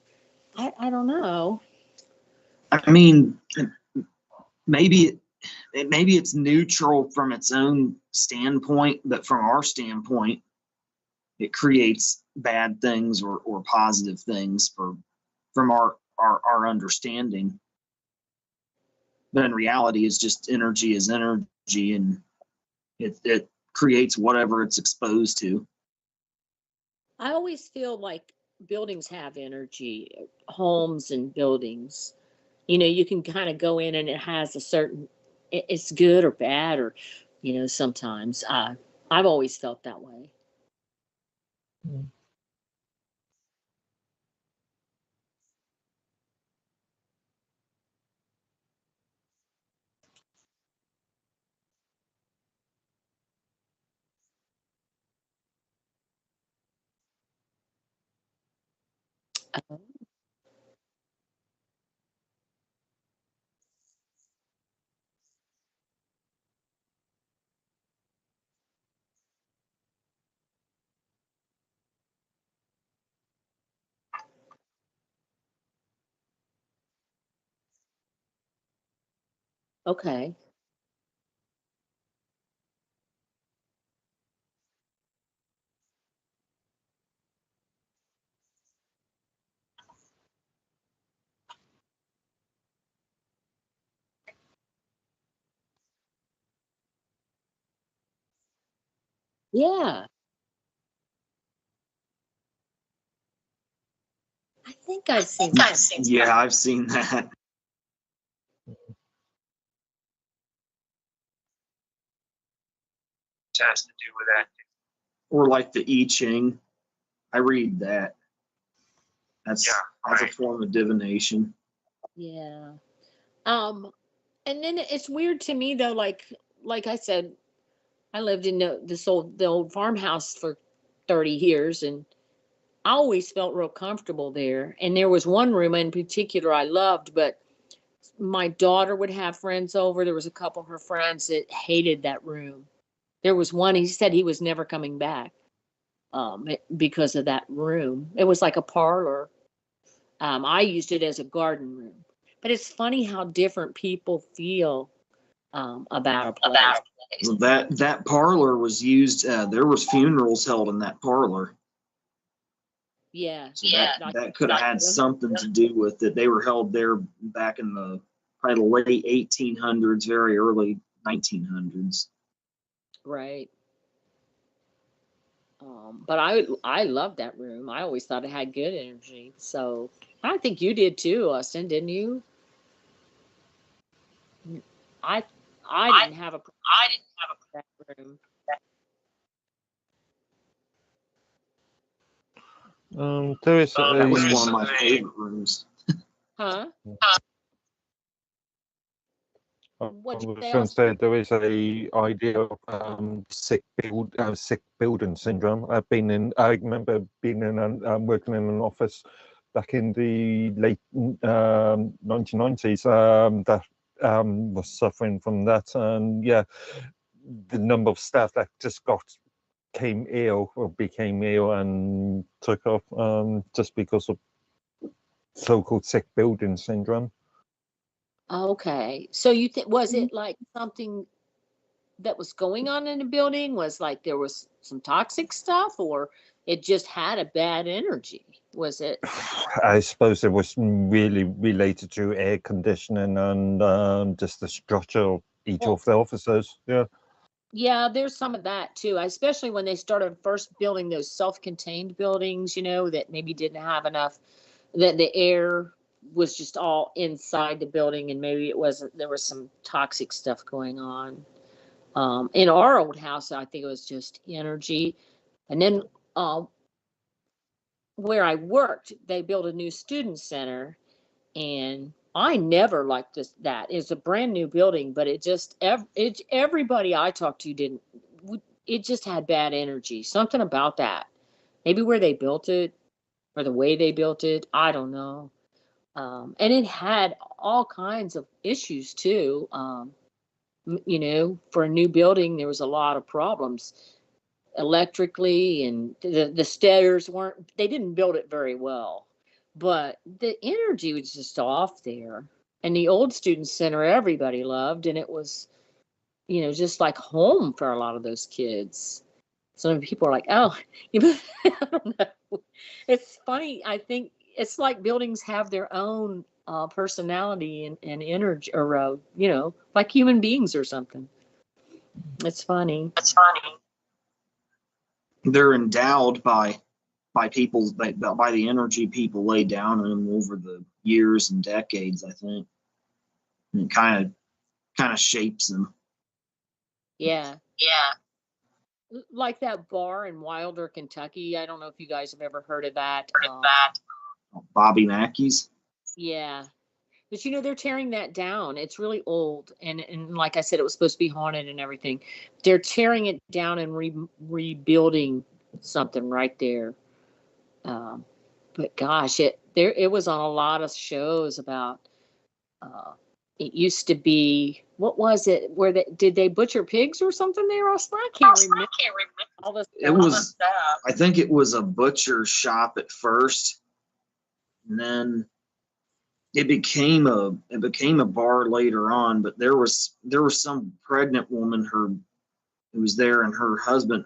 I don't know. I mean, maybe it's neutral from its own standpoint, but from our standpoint, it creates bad things or positive things from our understanding. But in reality, it's just energy is energy, and it creates whatever it's exposed to. I always feel like buildings have energy, homes and buildings. You can kind of go in and it has a certain, it's good or bad, or, sometimes. I've always felt that way. Okay. Yeah. I think I've seen that. Yeah, I've seen that. It has to do with that. Or like the I Ching. I read that. That's Yeah, that's a right. form of divination. Yeah. And then it's weird to me though, like I said, I lived in the old farmhouse for 30 years, and I always felt real comfortable there. And there was one room in particular I loved, but my daughter would have friends over. There was a couple of her friends that hated that room. There was one, he said he was never coming back because of that room. It was like a parlor. I used it as a garden room. But it's funny how different people feel about a place. So that parlor was used. There was funerals held in that parlor. Yeah. So that could have had something to do with it. They were held there back in the probably the late 1800s, very early 1900s. Right. But I loved that room. I always thought it had good energy. So I think you did too, Austin, didn't you? I I didn't have a that room. There is That was a one of my favorite rooms. Huh? I What'd you was say, going to Austin? say there is a idea of sick building syndrome. I remember being in working in an office back in the late 1990s that was suffering from that, and yeah, the number of staff that just became ill and took off just because of so-called sick building syndrome. Okay. So you think, was it like something that was going on in the building? Was like there was some toxic stuff, or it just had a bad energy? Was it? I suppose it was really related to air conditioning and just the structure of each Well, of the officers. Yeah. yeah, there's some of that too, especially when they started first building those self-contained buildings, that maybe didn't have enough, that the air was just all inside the building, and maybe it wasn't, there was some toxic stuff going on. In our old house, I think it was just energy. And then where I worked, they built a new student center, and I never liked that. It's a brand new building, but everybody I talked to didn't. It just had bad energy. Something about that. Maybe where they built it or the way they built it. I don't know. And it had all kinds of issues too. For a new building, there was a lot of problems electrically, and the stairs they didn't build it very well, but the energy was just off there. And the old student center everybody loved, and it was just like home for a lot of those kids. Some people are like, oh, I don't know. It's funny. I think it's like buildings have their own personality and energy, or like human beings or something. It's funny. They're endowed by people, by the energy people lay down in them over the years and decades. I think, and it kind of shapes them. Yeah. Like that bar in Wilder, Kentucky. I don't know if you guys have ever heard of that. Bobby Mackey's. Yeah. But they're tearing that down. It's really old. And like I said, it was supposed to be haunted and everything. They're tearing it down and rebuilding something right there. But gosh, it was on a lot of shows about, it used to be, what was it? Did they butcher pigs or something there? I can't remember all this It was, I think it was a butcher shop at first, and then it became a bar later on. But there was some pregnant woman who was there, and her husband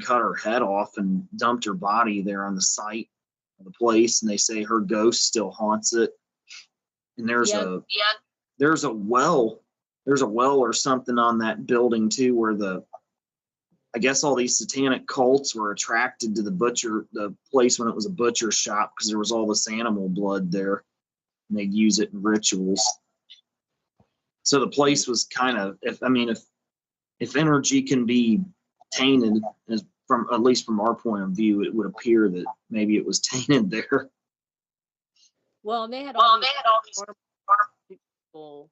cut her head off and dumped her body there on the site of the place, and they say her ghost still haunts it. And there's a well or something on that building too, where I guess all these satanic cults were attracted to the place when it was a butcher shop, because there was all this animal blood there, and they'd use it in rituals. So the place was kind of, if energy can be tainted, as from at least from our point of view, it would appear that maybe it was tainted there. Well, and they had all these wonderful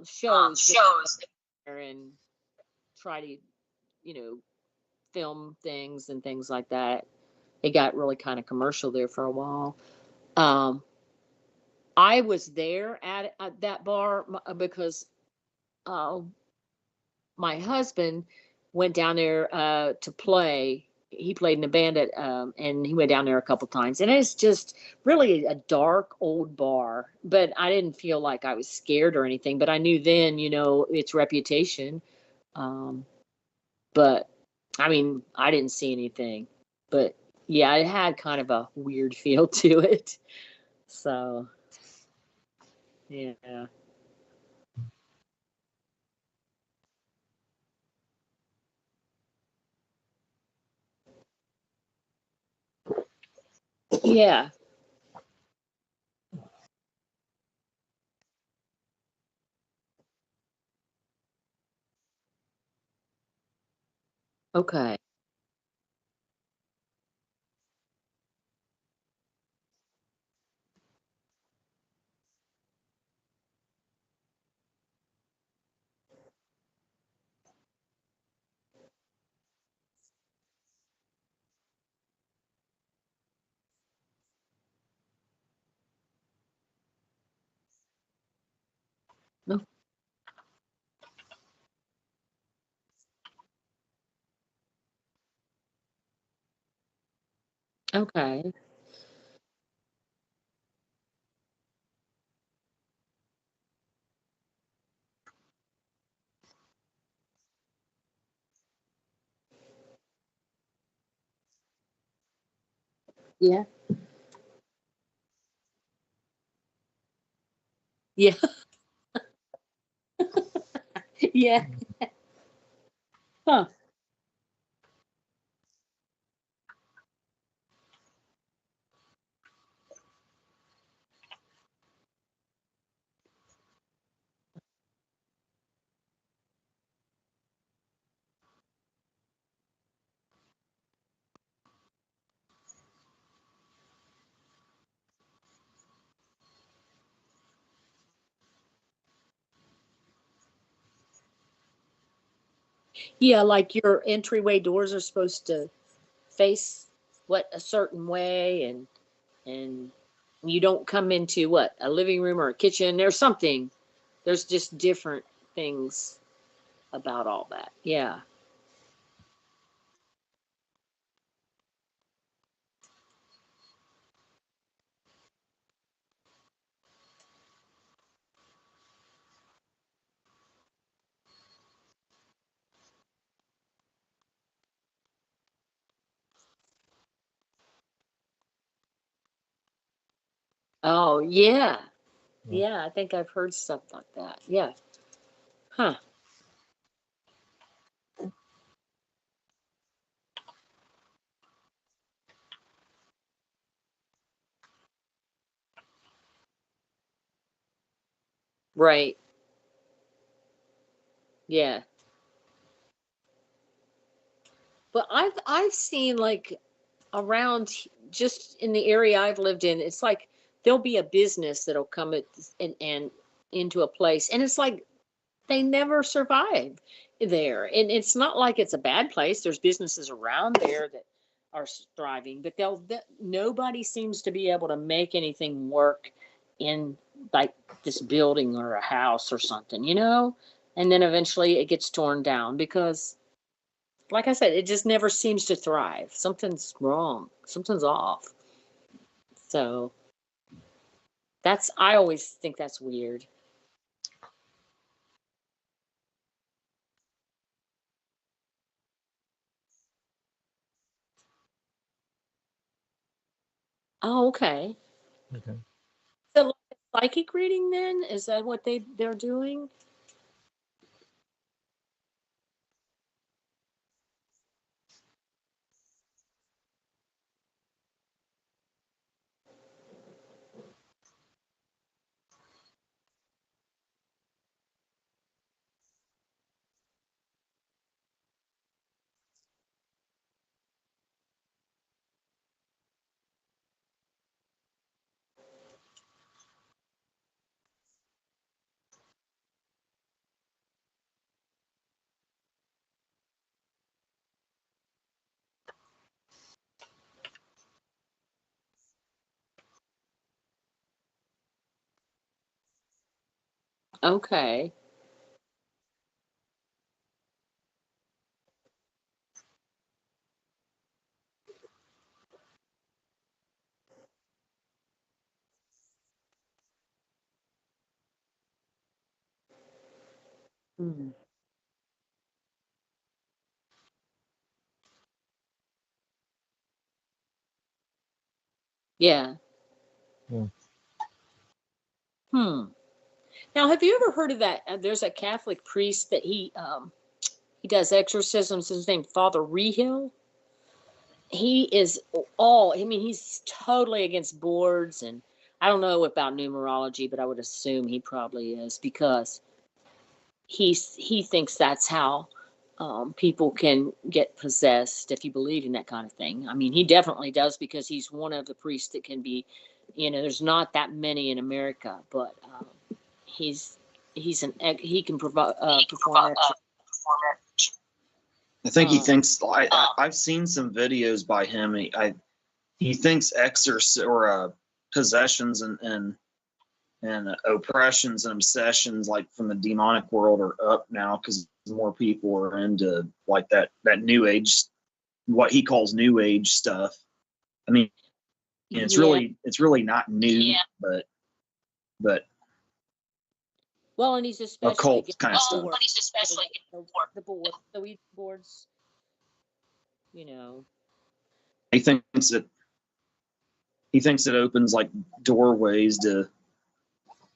shows there and try to, film things and things like that. It got really kind of commercial there for a while. I was there at that bar because my husband went down there to play. He played in a band and he went down there a couple times. And it's just really a dark old bar. But I didn't feel like I was scared or anything. But I knew then, its reputation. But I mean, I didn't see anything. But yeah, it had kind of a weird feel to it. So, yeah. Yeah. Okay. No. Okay. Yeah. Yeah. Yeah. Huh. Yeah, like your entryway doors are supposed to face what a certain way and you don't come into what a living room or a kitchen. There's something. There's just different things about all that. Yeah. Oh, yeah. Yeah. Yeah, I think I've heard stuff like that. Yeah. Huh. Right. Yeah. But I've seen like around just in the area I've lived in, it's like there'll be a business that'll come and into a place, and it's like they never survive there. And it's not like it's a bad place. There's businesses around there that are thriving, but nobody seems to be able to make anything work in like this building or a house or something. And then eventually it gets torn down because like I said, it just never seems to thrive. Something's wrong. Something's off. So I always think that's weird. Oh, okay. Okay. So like psychic reading then? Is that what they're doing? Okay. Hmm. Yeah. Yeah. Hmm. Now, have you ever heard of that? There's a Catholic priest that he does exorcisms. His name Father Rehill. He is I mean, he's totally against boards, and I don't know about numerology, but I would assume he probably is because he thinks that's how people can get possessed if you believe in that kind of thing. I mean, he definitely does because he's one of the priests that can be, there's not that many in America, but he's he can perform I think he um, thinks I've seen some videos by him. He thinks possessions and oppressions and obsessions like from the demonic world are up now because more people are into like that new age, what he calls new age stuff. I mean, it's yeah. really not new, but Well, and he's especially occult against kind of stuff. the board, the Ouija boards, you know. He thinks it opens like doorways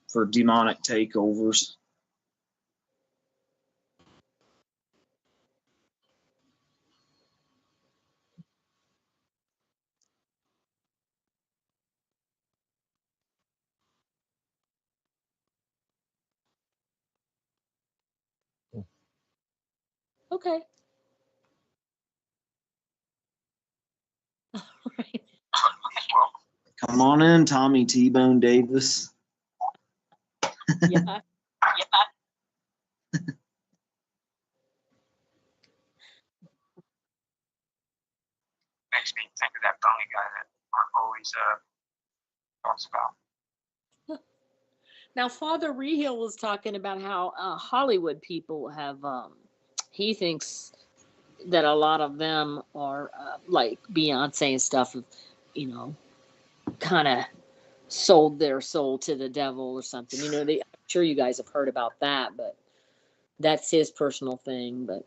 for demonic takeovers. Okay. Right. Come on in, Tommy T-Bone Davis. Yeah. Makes me think of that phony guy that Mark always talks about. Now, Father Rehill was talking about how Hollywood people have. He thinks that a lot of them are like Beyonce and stuff. Kind of sold their soul to the devil or something. I'm sure you guys have heard about that, but that's his personal thing. But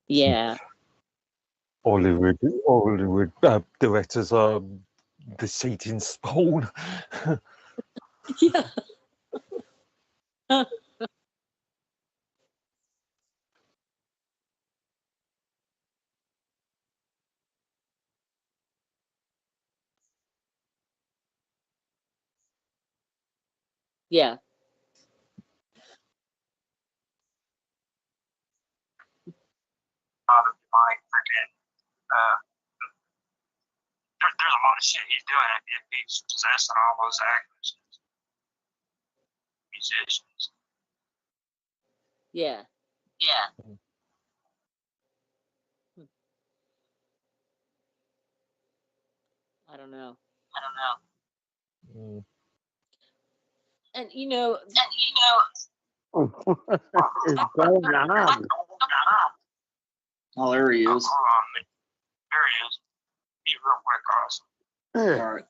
yeah, Hollywood directors are the Satan spawn. yeah, yeah, Out of my freaking there's a lot of shit he's doing if he's possessing all those actors, musicians. yeah. I don't know. Mm. And What is going on? Oh, there he is. Hold on, man. There he is. Be real quick, Austin. Hey, All right.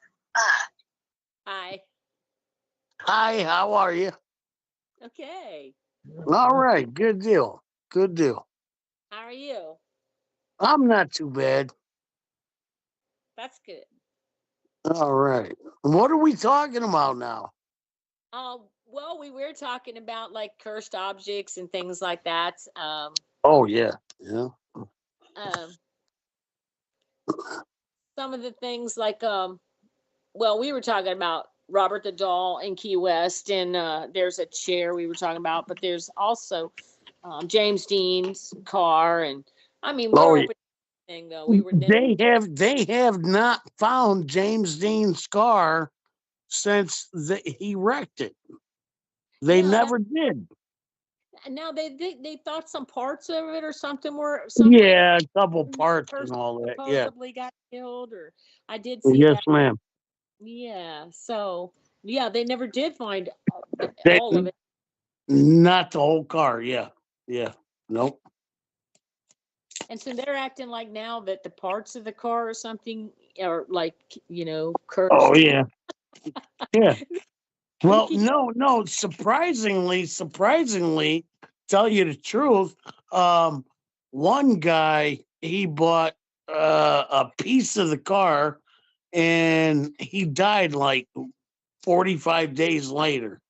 hi. hi, how are you? Okay. All right, good deal. Good deal. How are you? I'm not too bad. That's good. All right. What are we talking about now? Well, we were talking about like cursed objects and things like that. Oh, yeah. Yeah. Um, some of the things like well, we were talking about Robert the Doll in Key West, and there's a chair we were talking about, but there's also James Dean's car, and I mean, Oh, we're yeah. open thing though. We were They have not found James Dean's car since he wrecked it. They yeah. never did. Now they thought some parts of it or something were Yeah, a couple and that parts and person all that. Yeah. supposedly got killed, or I did see Yes, that. ma'am. Yeah. So yeah, they never did find They, all of it. not the whole car. Yeah. Yeah. Nope. And so they're acting like now that the parts of the car or something are like, Oh, cursed. yeah. Yeah. Well, Spooky. no. Surprisingly, tell you the truth, um, one guy, he bought a piece of the car and he died like 45 days later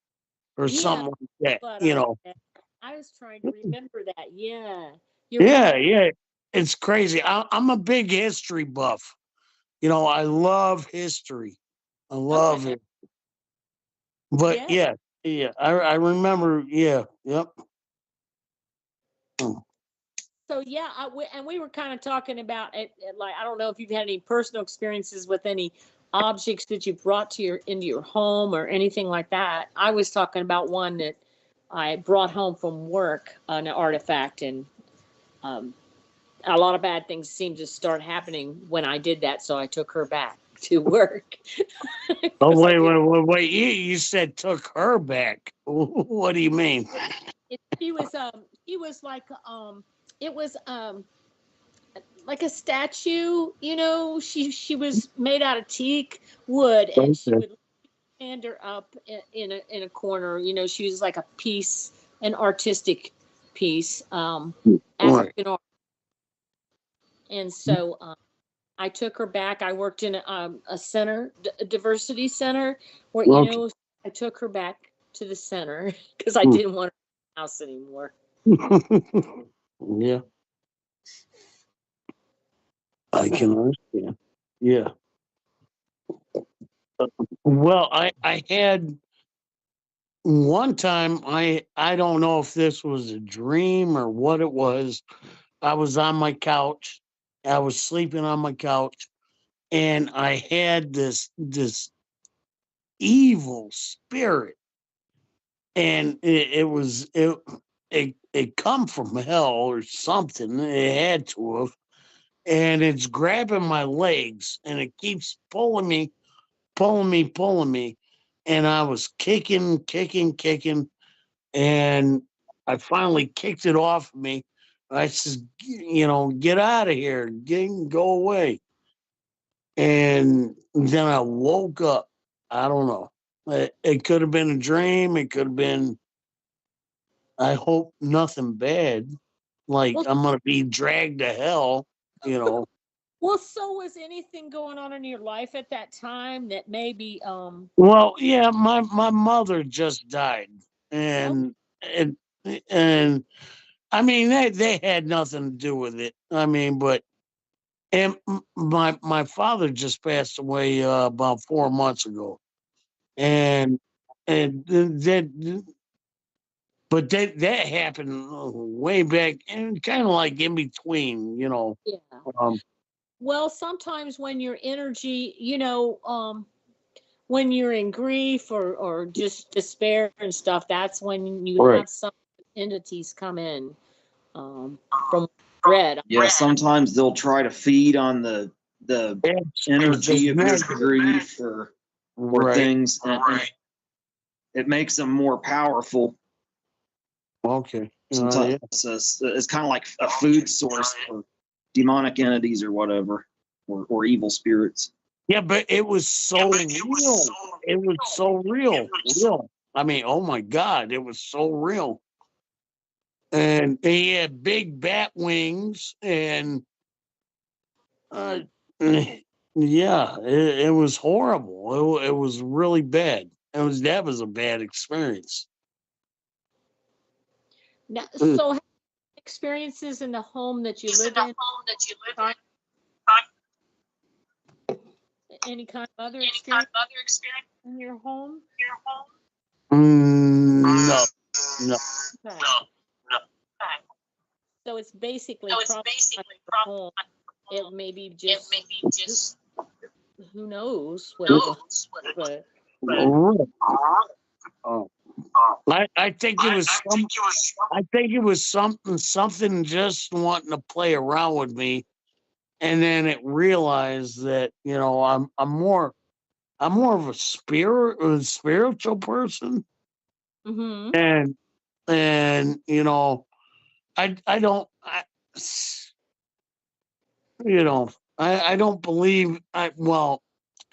or Yeah, something like that, but you know. I was trying to remember that. Yeah. You're Yeah, right. yeah. It's crazy. I'm a big history buff. I love history. I love Okay. it. But Yeah. yeah, yeah. I remember. Yeah, yep. Mm. So yeah, and we were kind of talking about it. Like, I don't know if you've had any personal experiences with any objects that you brought to into your home or anything like that. I was talking about one that I brought home from work, an artifact, and um, a lot of bad things seemed to start happening when I did that. So I took her back to work Oh because I wait, did. wait, wait, wait. You said took her back. What do you mean? She was like it was like a statue. She was made out of teak wood, and she Okay. would stand her up in a corner. She was like a piece, an artistic piece, Right. African art. And so I took her back. I worked in a center, a diversity center, where Okay. I took her back to the center because I didn't want her in the house anymore. Yeah, I can understand. Yeah. Well, I had one time. I don't know if this was a dream or what it was. I was on my couch. I was sleeping on my couch, and I had this evil spirit, and it come from hell or something. It had to have, and it's grabbing my legs, and it keeps pulling me, and I was kicking, and I finally kicked it off me. I said, get out of here, go away. And then I woke up. I don't know. It could have been a dream. It could have been, I hope nothing bad. Like Well, I'm going to be dragged to hell, you know. well, so was anything going on in your life at that time that maybe Well, yeah, my mother just died. oh, And, and I mean, they had nothing to do with it. I mean, but, and my father just passed away about 4 months ago. And, and that, but that happened way back and kind of like in between, yeah. Um, Well, sometimes when your energy, when you're in grief or just despair and stuff, that's when you right. have some entities come in from red. Yeah, sometimes they'll try to feed on the It's energy of your negative. grief or Right. things, and it makes them more powerful. Okay. Sometimes Yeah. it's kind of like a food source for demonic entities or whatever, or evil spirits. Yeah, but it was so real. It was so real. Real. I mean, oh my God, it was so real. And he had big bat wings and uh yeah, it was horrible. It was really bad. That was a bad experience. Now, Mm. so experiences in the home that you live in, any kind of other experience in your home? No, no. Okay. So it's basically probably not your home. It may be just who knows what it was, but Oh, oh. I think it was something just wanting to play around with me, and then it realized that I'm more of a spiritual person, Mm-hmm. and you know, I don't, you know, I don't believe. I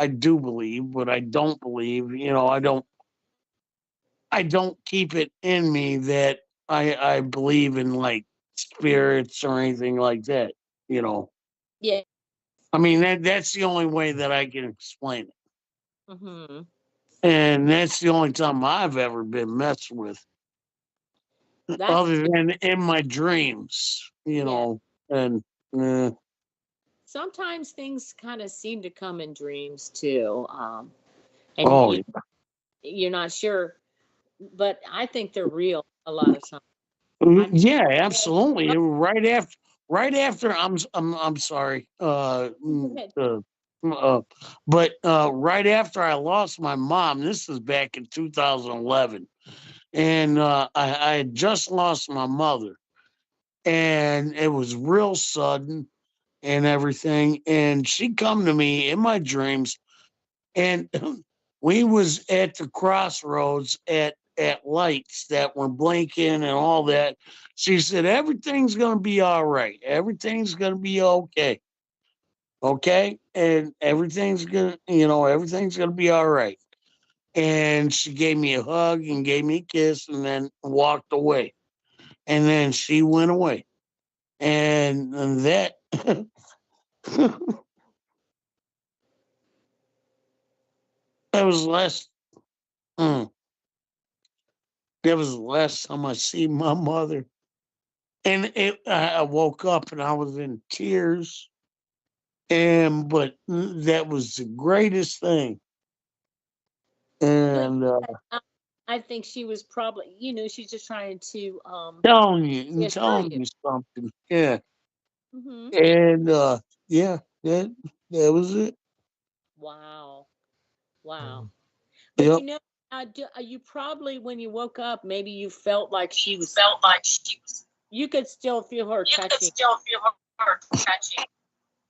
do believe, but I don't believe. You know, I don't keep it in me that I believe in like spirits or anything like that. You know, Yeah. I mean that's the only way that I can explain it, Mm-hmm. and that's the only time I've ever been messed with, That's other than in my dreams. You yeah. know, and uh, Sometimes things kind of seem to come in dreams too, and oh you're not sure, but I think they're real a lot of times. I'm yeah, absolutely. Right after I'm sorry. Go ahead. But right after I lost my mom, this was back in 2011, and I had just lost my mother, and it was real sudden and everything. And she come to me in my dreams, and we was at the crossroads at lights that were blinking and all that. She said everything's gonna be all right. Everything's gonna be okay. Okay, and everything's gonna be all right. And she gave me a hug and gave me a kiss and then walked away. And then she went away. And that that was last. Mm, that was the last time I see my mother. And I woke up and I was in tears. And but that was the greatest thing. But And I I think she was probably, she's just trying to reassure telling you. you something. Yeah. Hmm. And yeah, that was it. Wow. Wow. Mm. But Yep. you probably, when you woke up, maybe you felt like she You was, felt like she was. you could still feel her You could touching. still feel her touching.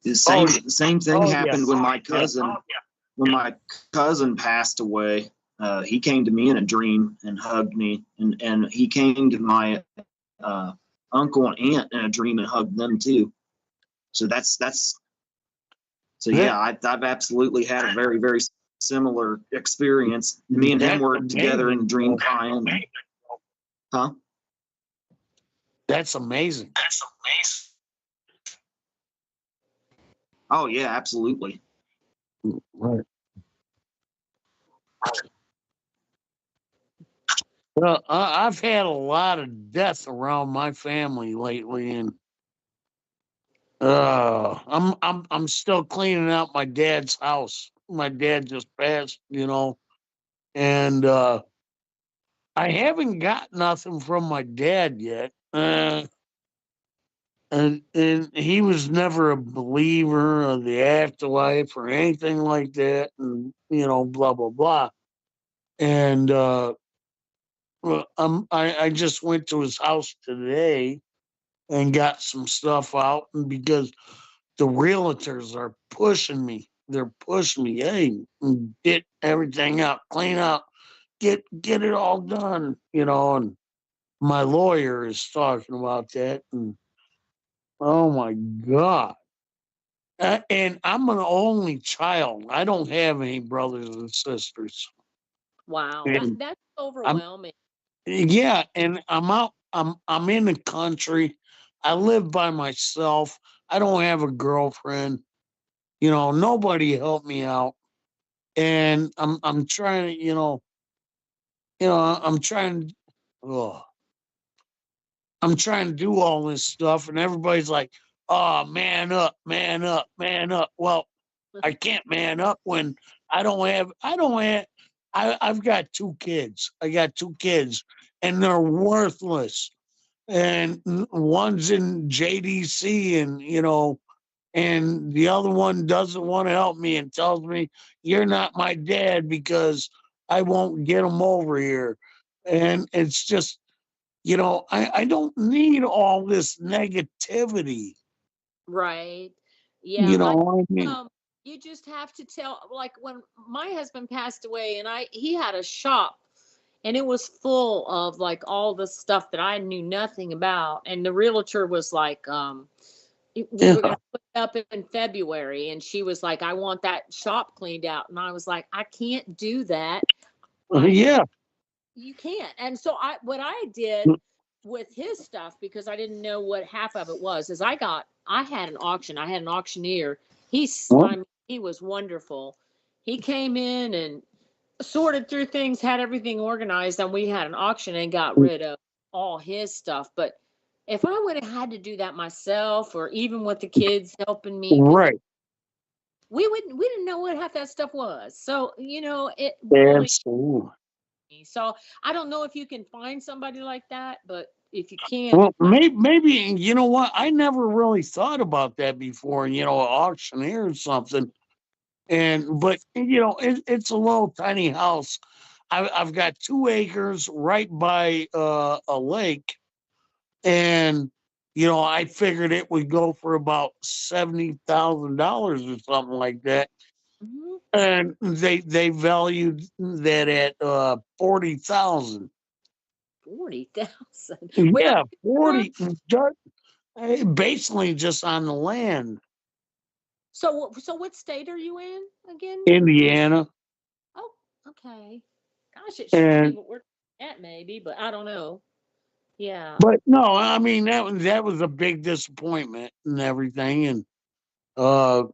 The Oh same thing oh yeah. happened when my Yeah. cousin when my cousin passed away. He came to me in a dream and hugged me, and he came to my uh, uncle and aunt in a dream and hugged them too. So that's so That yeah, I've absolutely had a very similar experience. Me and him that's were together in amazing. a dream crying. Huh? That's amazing. That's amazing. Oh yeah, absolutely. Right. Well, I've had a lot of death around my family lately, and I'm still cleaning out my dad's house. My dad just passed, and I haven't got nothing from my dad yet. And he was never a believer of the afterlife or anything like that, and blah blah blah. And I just went to his house today and got some stuff out, and because the realtors are pushing me, they're pushing me. Hey, get everything out, clean out, get it all done, And my lawyer is talking about that, and oh my god. And I'm an only child. I don't have any brothers and sisters. Wow. And That's I'm overwhelming. yeah, and I'm out. I'm in the country. I live by myself. I don't have a girlfriend. Nobody helped me out. And I'm trying to, I'm trying oh, I'm trying to do all this stuff, and everybody's like, "Oh, man up, man up, man up." Well, I can't man up when I don't have I've got two kids. I got two kids, and they're worthless. And one's in JDC, and and the other one doesn't want to help me and tells me you're not my dad because I won't get them over here. And it's just, I don't need all this negativity. Right. Yeah. You know, I mean, Um, You just have to tell, like when my husband passed away and he had a shop and it was full of like all the stuff that I knew nothing about. And the realtor was like, we Yeah. were going to put it up in February. And she was like, I want that shop cleaned out. And I was like, I can't do that. Yeah. You can't. And so what I did with his stuff, because I didn't know what half of it was, is I had an auction. I had an auctioneer. Well, I mean, he was wonderful. He came in and sorted through things, had everything organized, and we had an auction and got rid of all his stuff. But if I would have had to do that myself, or even with the kids helping me, because right. we didn't know what half that stuff was. So, it really. Absolutely. So I don't know if you can find somebody like that, but if you can, Well, maybe you know what? I never really thought about that before. An auctioneer or something. But it's a little tiny house. I've got 2 acres right by a lake, and I figured it would go for about $70,000 or something like that. Mhm. And they valued that at 40,000. 40,000. Where Yeah, from? 40, basically just on the land. So what state are you in again? Indiana. Oh, okay. Gosh, it should be And what we're at maybe, but I don't know. Yeah. but no, I mean that was a big disappointment and everything. And uh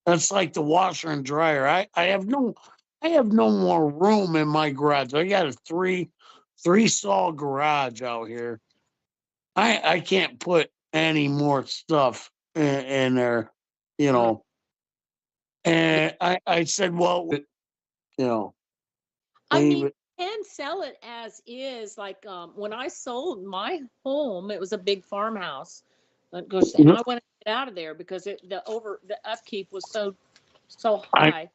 that's like the washer and dryer. I have no more room in my garage. I got a three stall garage out here. I can't put any more stuff in there, you Mm. know. And I said, well, you know, I leave mean, it. you can sell it as is. Like when I sold my home, it was a big farmhouse. And I wanted to get out of there because the upkeep was so I high.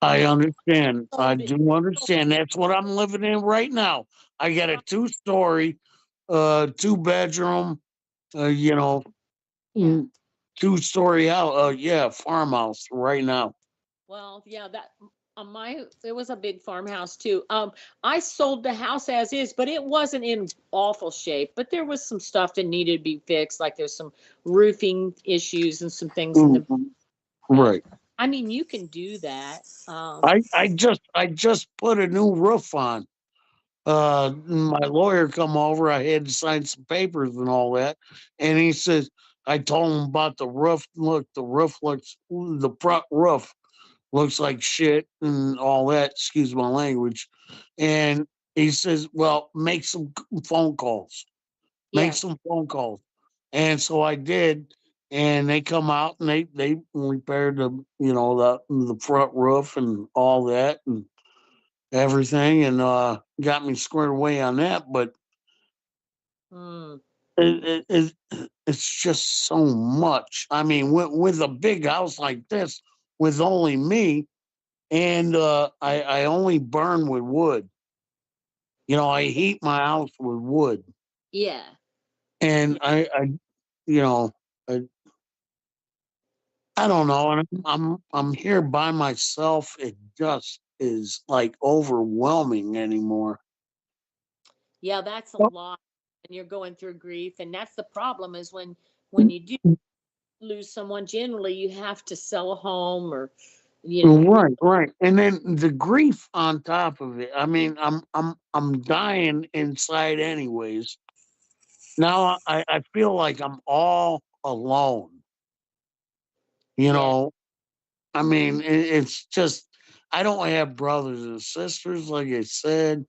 I And so understand. I I sold it. do understand. That's what I'm living in right now. I got a Right. 2-story, 2 bedroom, you know, Yeah. 2-story house. Yeah, farmhouse right now. Well, yeah, that my it was a big farmhouse too. I sold the house as is, but it wasn't in awful shape. But there was some stuff that needed to be fixed, like there's some roofing issues and some things in the Mhm. house. Right. I mean, you can do that. I just put a new roof on. My lawyer come over. I had to sign some papers and all that, and he says I told him about the roof. Look, the front roof looks like shit and all that. Excuse my language. And he says, "Well, make some phone calls. Make Yeah. some phone calls." And so I did, and they come out and they repaired the front roof and all that and everything, and got me squared away on that. But Mm, it's just so much. I mean, with a big house like this, with only me, and I only burn with wood. I heat my house with wood, yeah. and Yeah. you know, I, I don't know, and I'm here by myself. It just is like overwhelming anymore. Yeah. That's a Oh, lot, and you're going through grief, and that's the problem is when you do lose someone. Generally, you have to sell a home or right, right, and then the grief on top of it. I mean, I'm dying inside, anyways. Now I feel like I'm all alone. You yeah. know, I mean, it's just I don't have brothers and sisters, like I said,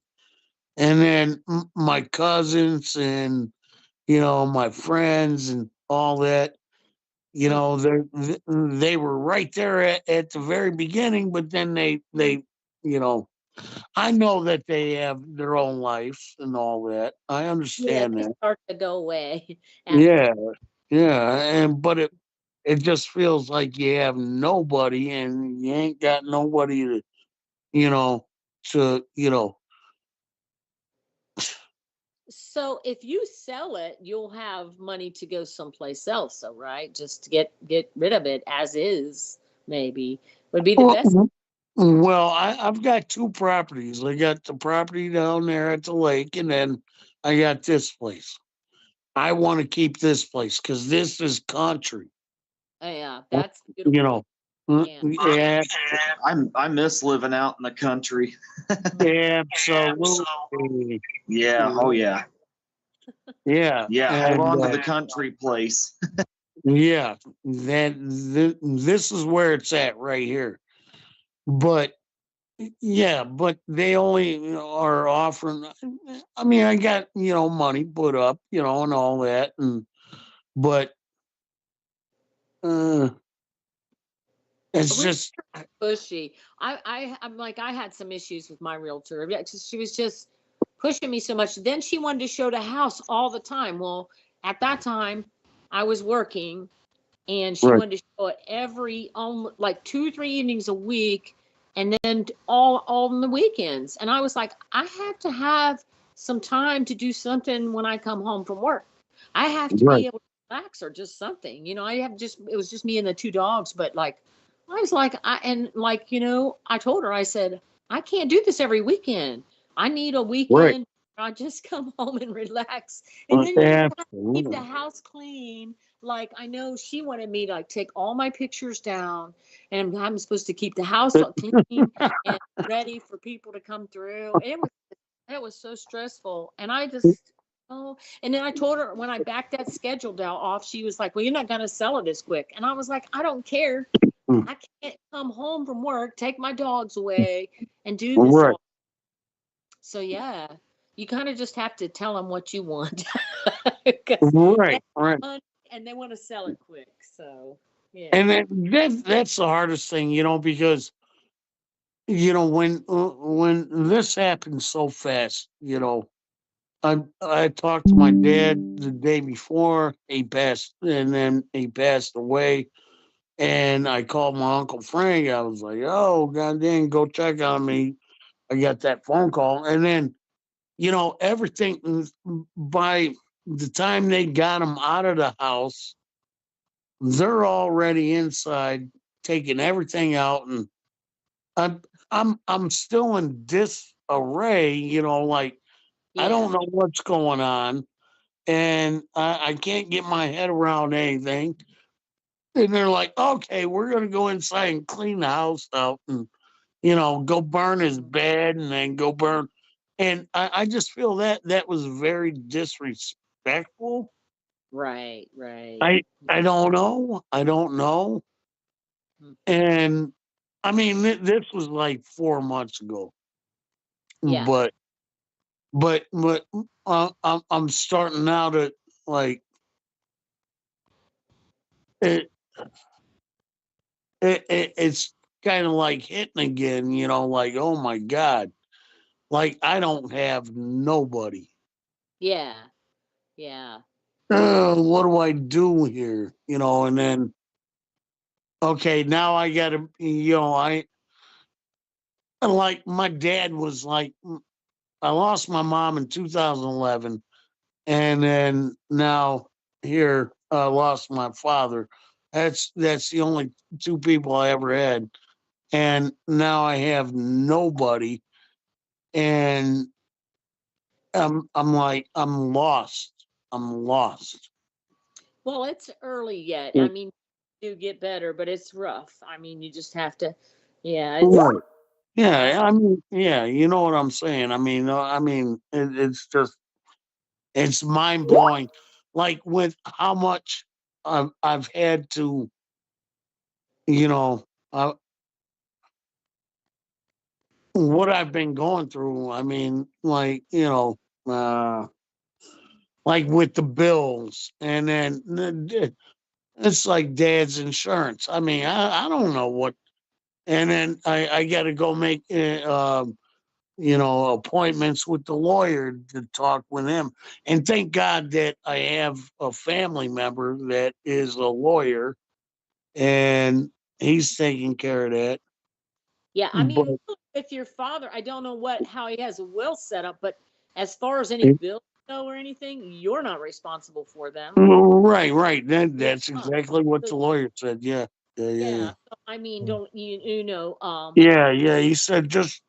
and then my cousins and my friends and all that. Mm, They were right there at the very beginning, but then you know, I know that they have their own lives and all that. I yeah. understand They that. start to go away after. Yeah, yeah, but it just feels like you have nobody and you ain't got nobody you know, to. So if you sell it, you'll have money to go someplace else, so right? Just to get rid of it as is, maybe would be the best. Well, I've got two properties. I got the property down there at the lake, and then I got this place. I want to keep this place because this is country. Oh, yeah, that's You beautiful. know, Yeah. yeah, I miss living out in the country. absolutely. Yeah. Oh yeah. Yeah, Yeah. Hold and on to the country place. yeah, this is where it's at right here. But yeah, but they only are offering. I mean, I got money put up, and all that, but uh, it's Really just pushy. I'm like, I had some issues with my realtor. Yeah, 'cause she was just pushing me so much. Then she wanted to show the house all the time. Well, at that time, I was working, and she right, wanted to show it every like 2 3 evenings a week, and then all on the weekends. And I was like, I have to have some time to do something when I come home from work. I have to right. be able to relax or just something. I have just it was just me and the two dogs, but like I was like I told her, I said, I can't do this every weekend. I need a Right. weekend. I just come home and relax. And then keep the Absolutely. house clean. Like I know she wanted me to like take all my pictures down, and I'm supposed to keep the house clean and ready for people to come through. And it was so stressful, and I just and then I told her when I backed that schedule down off, she was like, "Well, you're not gonna sell it as quick," and I was like, "I don't care. I can't come home from work, take my dogs away, and do this Right, all." So yeah, you kind of just have to tell them what you want because right, right. and they want to sell it quick. So yeah, And that's the hardest thing, because when this happens so fast, I talked to my dad the day before he passed, and then he passed away. And I called my Uncle Frank. I was like, "Oh, goddamn, go check on me." I got that phone call, and then everything by the time they got him out of the house, they're already inside taking everything out, and I'm I'm still in disarray. Like I yeah. don't know what's going on, and I can't get my head around anything. And they're like, "Okay, we're gonna go inside and clean the house out, and go burn his bed, and then go burn." And I just feel that was very disrespectful. Right, right. I don't know. I don't know. Mhm. And I mean, this was like 4 months ago, Yeah, but I'm starting now to like it. It's kind of like hitting again. Like, oh my god, like I don't have nobody. yeah, yeah. What do I do here? And then okay, now I got to. I like my dad was like, I lost my mom in 2011, and then now here I lost my father. That's the only two people I ever had, and now I have nobody, and I'm like I'm lost. I'm lost. Well, it's early yet. I Mm, mean, you do get better, but it's rough. I mean, you just have to. Yeah, it's right. Yeah, I mean, yeah, you know what I'm saying. I mean, it's just it's mind blowing, like with how much I've had to, you know, uh, what I've been going through. I mean, like like with the bills, and then it's like dad's insurance. I mean, I don't know what, and then I got to go make appointments with the lawyer to talk with him. And thank God that I have a family member that is a lawyer, and he's taking care of that. yeah. I But mean, with your father, I don't know how he has a will set up, but as far as any bills go or anything, you're not responsible for them. right, right. Yeah, That's exactly what the so lawyer said. Yeah, Yeah. So, I mean, don't you know? Yeah, yeah. He said just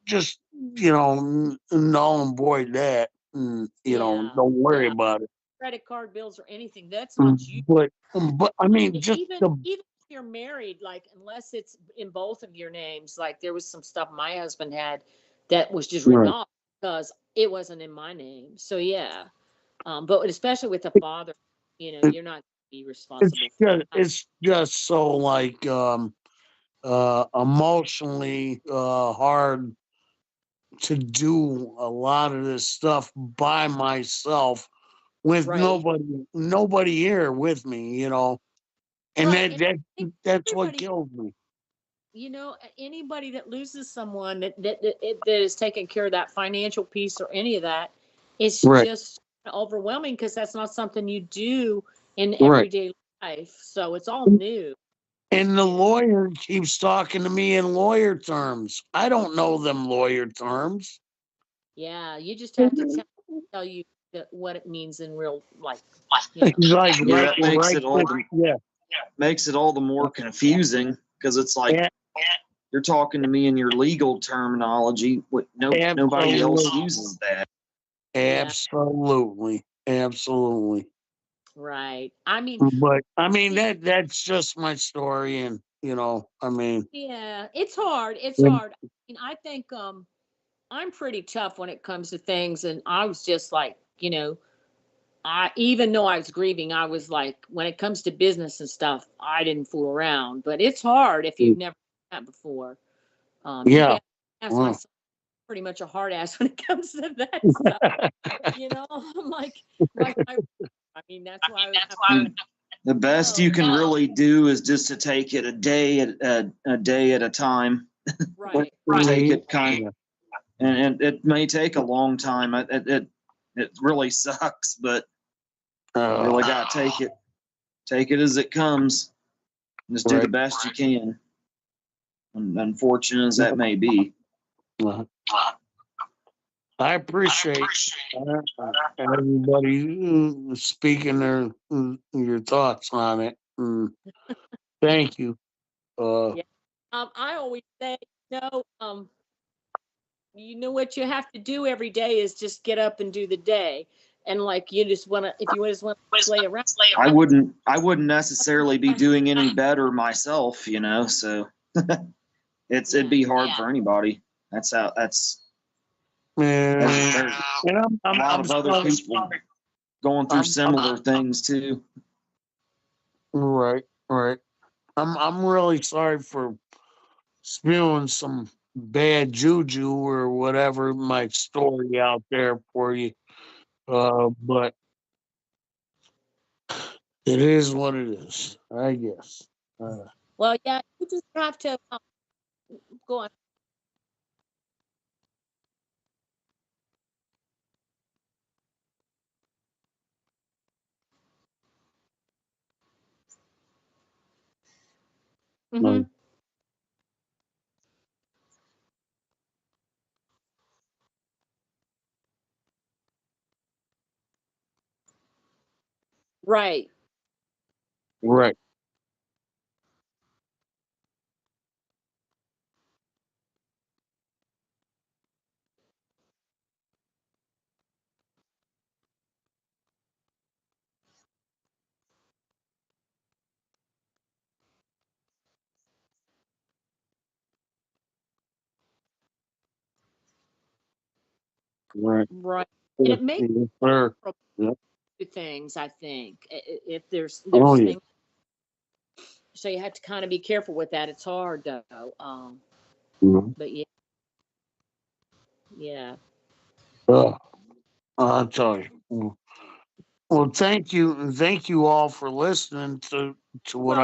null and void that, and Yeah, don't worry yeah. about it. Credit card bills or anything. That's not you. But I mean, And just even if you're married, like unless it's in both of your names, like there was some stuff my husband had that was just written right. off because it wasn't in my name. So yeah. But especially with the father, It, you're not gonna be it's responsible for just that. it's just so like emotionally hard to do a lot of this stuff by myself with Right. nobody here with me, and Right. And I think that's what everybody, kills me. anybody that loses someone that is taking care of that financial piece or any of that, it's Right, just overwhelming because that's not something you do in right. everyday life. So it's all new, And the you know. lawyer keeps talking to me in lawyer terms. I don't know them lawyer terms. Yeah, you just have to tell you what it means in real life, you know. Like Yeah, right, that makes right it all quick, the yeah. more confusing because it's like A- you're talking to me in your legal terminology. What nobody else Absolutely, uses that. Yeah, absolutely, absolutely. right. I mean, But I mean it, that's just my story, and I mean, yeah, it's hard. It's and- hard. I mean, I think I'm pretty tough when it comes to things, and I was just like, I even though I was grieving, I was like, when it comes to business and stuff, I didn't fool around. But it's hard if you've never done that before. You yeah. can ask Wow. myself, pretty much a hard ass when it comes to that stuff. I'm like, I mean, that's why I have to. The best Oh, you can really do is just to take it a day at a time. right, Take right, it kind of, and it may take a long time. It really sucks, but you really got to take it as it comes. Just do the Right. best you can. Unfortunate as that may be. Uh, I appreciate everybody speaking your thoughts on it. Thank you. Uh, yeah. I always say, no, what you have to do every day is just get up and do the day, and like you just want to, if you just want to play around. I wouldn't necessarily be doing any better myself, so it'd Yeah, be hard for anybody. That's how that's and, there's and a lot I'm of other sorry. people going through similar things too. Right, right. I'm really sorry for spewing some bad juju or whatever my story out there for you. But it is what it is, I guess. well, yeah, you just have to go on. Uh, Hmm. Right, right, right. right, and Yes, it makes yes, it sir. vulnerable Yep. to things. I think if there's Oh there's yeah. things, so you have to kind of be careful with that. It's hard though. Mhm. But yeah, yeah. Uh, I'll tell you. Well, thank you, and thank you all for listening to Well,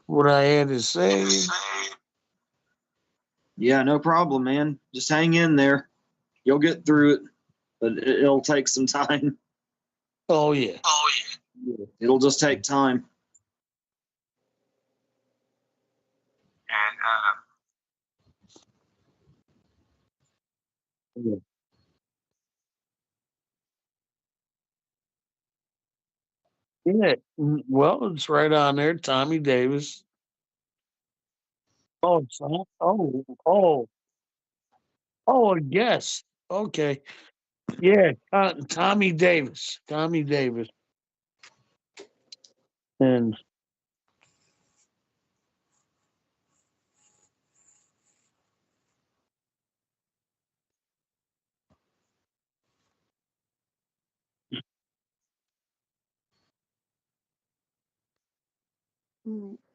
what I had to say. Yeah, no problem, man. Just hang in there. You'll get through it, but it'll take some time. Oh yeah. It'll just take time. And Yeah. Yeah. Well, it's right on there. Tommy Davis. Oh, yes. Okay. Yeah. Tommy Davis. Tommy Davis. And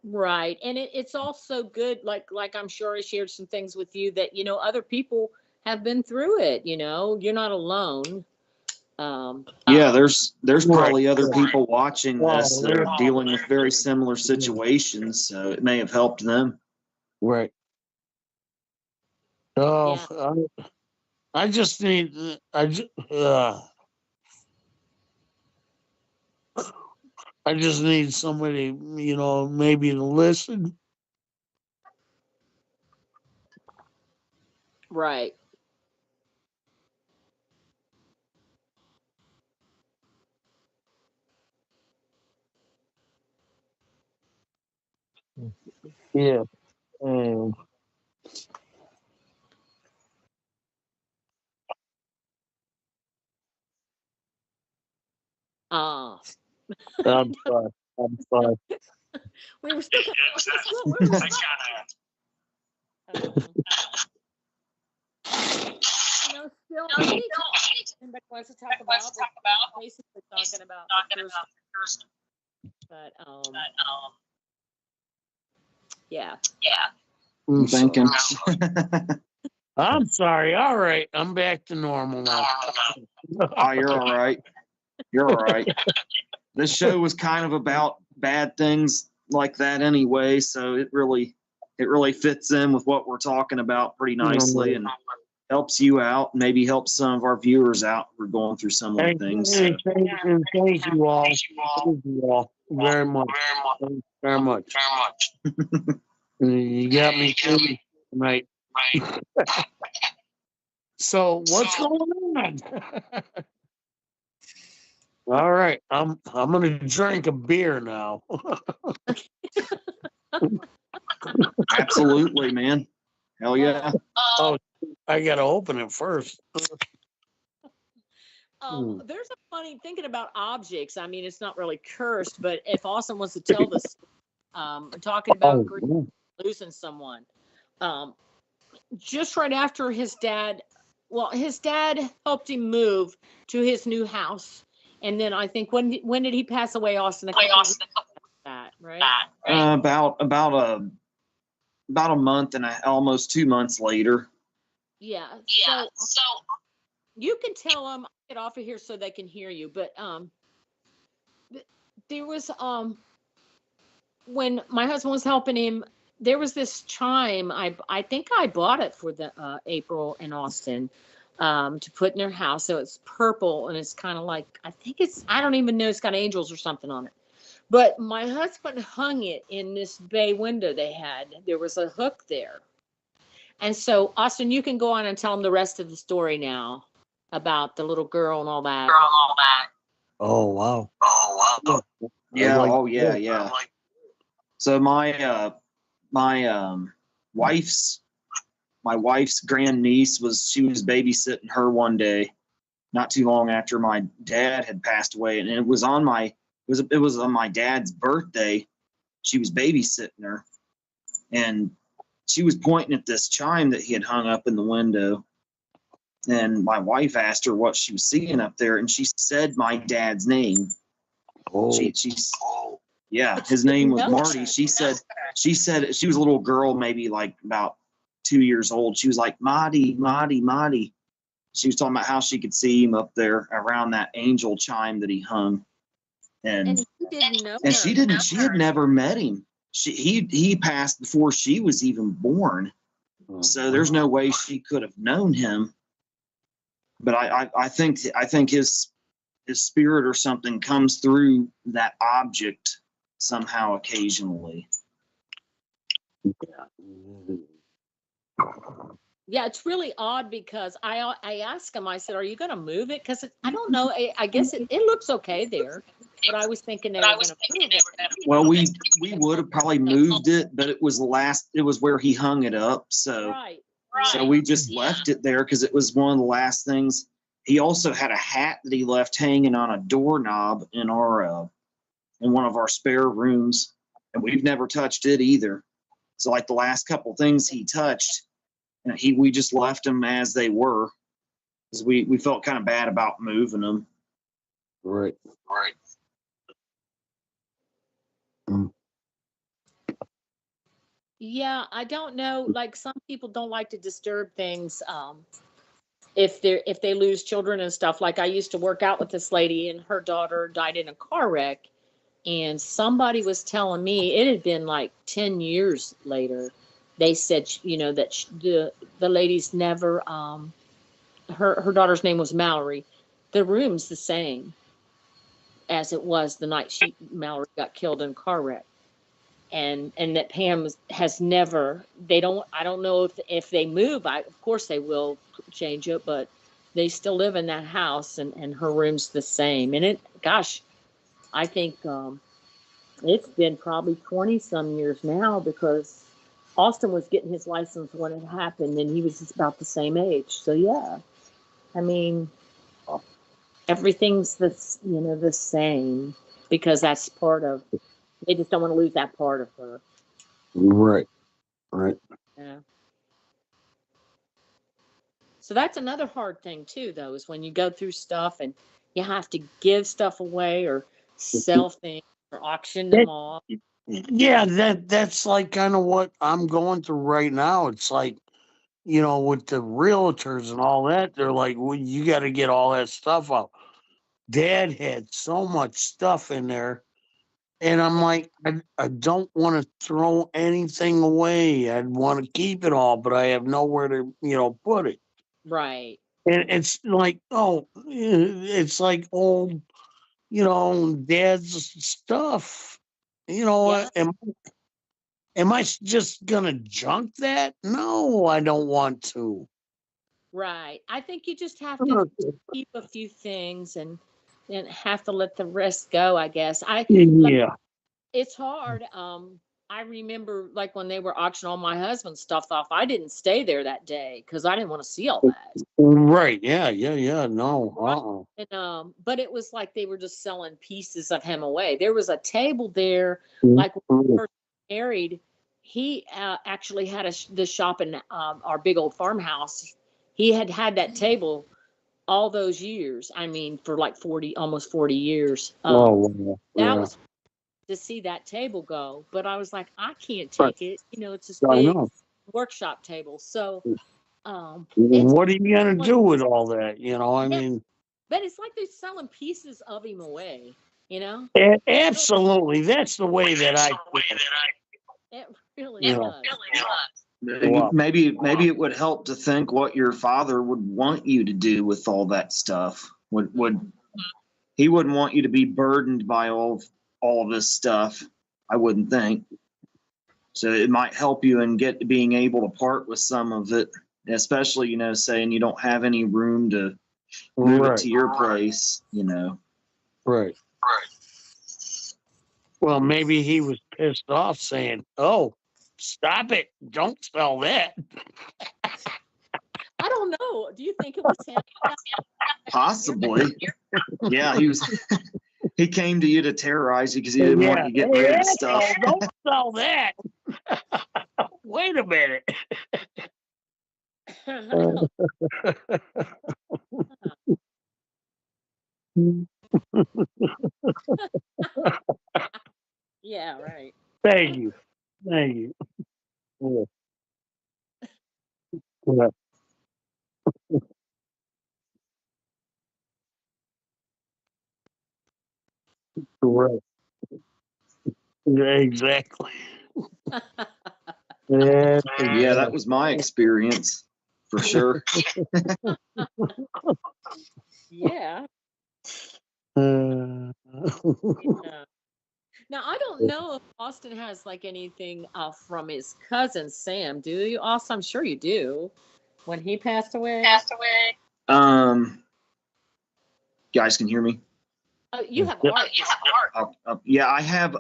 Right. And it's also good, like I'm sure I shared some things with you that, other people have been through it, you're not alone. Yeah, there's right. probably other people watching Oh, this that are dealing with very similar situations, so it may have helped them. right. Oh, Yeah. I just need. I just need somebody, maybe to listen. Right. Yeah. And Ah. I'm sorry. I'm sorry. We were still I kind kind of, still anybody wants to talk about, we're basically talking about the first, but yeah. I'm Thinking. I'm sorry. All right. I'm back to normal now. Oh, you're all right. You're all right. This show was kind of about bad things like that anyway, so it really fits in with what we're talking about pretty nicely and helps you out, maybe helps some of our viewers out. We're going through similar Thank things. you all. Thank you all very much. Thank you very much. You got me thinking tonight. So what's going on? All right, I'm gonna drink a beer now. Absolutely, man. Hell yeah. Oh, I gotta open it first. There's a funny thinking about objects. I mean, it's not really cursed, but if Austin wants to tell this, talking about losing someone, just right after his dad helped him move to his new house, and then I think when did he pass away, Austin? That right? About a month and almost 2 months later. Yeah. So you can tell them get off of here so they can hear you, but there was when my husband was helping him, there was this chime. I think I bought it for the April and Austin to put in their house. So it's purple and it's kind of like, I don't even know, it's got angels or something on it. But my husband hung it in this bay window they had. There was a hook there. And so, Austin, you can go on and tell them the rest of the story now about the little girl and all that. Oh wow. Yeah. Oh yeah. Yeah. So my wife's grandniece was babysitting her one day, not too long after my dad had passed away, and it was on my dad's birthday. She was babysitting her, and she was pointing at this chime that he had hung up in the window. And my wife asked her what she was seeing up there, and she said my dad's name. Yeah, his name was Marty. She said she was a little girl, maybe like about 2 years old. She was like, Marty, Marty, Marty. She was talking about how she could see him up there around that angel chime that he hung. And he didn't know and her. she had never met him. He passed before she was even born. So there's no way she could have known him. But I think his spirit or something comes through that object somehow occasionally. Yeah, it's really odd because I asked him, I said, are you going to move it? Because I don't know. I guess it looks okay there, but I was thinking they were going to move it. Well, we would have probably moved it, but it was where he hung it up. So Right. so we just left it there because it was one of the last things. He also had a hat that he left hanging on a doorknob in in one of our spare rooms, and we've never touched it either. So like the last couple things he touched, and we just left them as they were because we felt kind of bad about moving them. Right. Mm. Yeah, I don't know. Like some people don't like to disturb things if they lose children and stuff. Like I used to work out with this lady and her daughter died in a car wreck, and somebody was telling me it had been like 10 years later. They said, that the lady's never her daughter's name was Mallory. The room's the same as it was the night Mallory got killed in a car wreck. And that Pam has never, I don't know if they move, of course they will change it, but they still live in that house and her room's the same. And I think it's been probably 20 some years now, because Austin was getting his license when it happened and he was just about the same age. So yeah, I mean, everything's the same, because that's part of, they just don't want to lose that part of her. Right. Yeah. So that's another hard thing too, though, is when you go through stuff and you have to give stuff away or sell things or auction them off. Yeah, that's like kind of what I'm going through right now. It's like, with the realtors and all that, they're like, well, you got to get all that stuff out. Dad had so much stuff in there. And I'm like, I don't want to throw anything away. I'd want to keep it all, but I have nowhere to, put it. Right. And it's like, it's like old, Dad's stuff. Yeah. Am I just going to junk that? No, I don't want to. Right. I think you just have to keep a few things and have to let the rest go, I guess. Yeah. It's hard. I remember like when they were auctioning all my husband's stuff off, I didn't stay there that day because I didn't want to see all that. Right. Yeah. No. And but it was like they were just selling pieces of him away. There was a table there, like when we first married. He actually had the shop in our big old farmhouse. He had that table all those years. I mean, for like almost 40 years. That was to see that table go, but I was like, I can't take it. It's this big workshop table. So, what are you gonna do with all that? I mean, but it's like they're selling pieces of him away. Absolutely, that's the way that I. It really does. Maybe it would help to think what your father would want you to do with all that stuff. He wouldn't want you to be burdened by all of this stuff, I wouldn't think. So it might help you in being able to part with some of it, especially, saying you don't have any room to move it to your place, Right. Well, maybe he was pissed off saying, "Oh, stop it. Don't sell that." I don't know. Do you think it was him? Possibly. Yeah, he came to you to terrorize you because he didn't want you getting rid of stuff. Don't sell that. Wait a minute. Yeah, right. Thank you. Yeah. Right. Yeah, exactly. Yeah, that was my experience for sure. Yeah. Yeah. Now, I don't know if Austin has like anything from his cousin Sam. Do you, Austin? I'm sure you do. When he passed away? Guys can hear me? Oh, you have Yep. art. Yeah, I have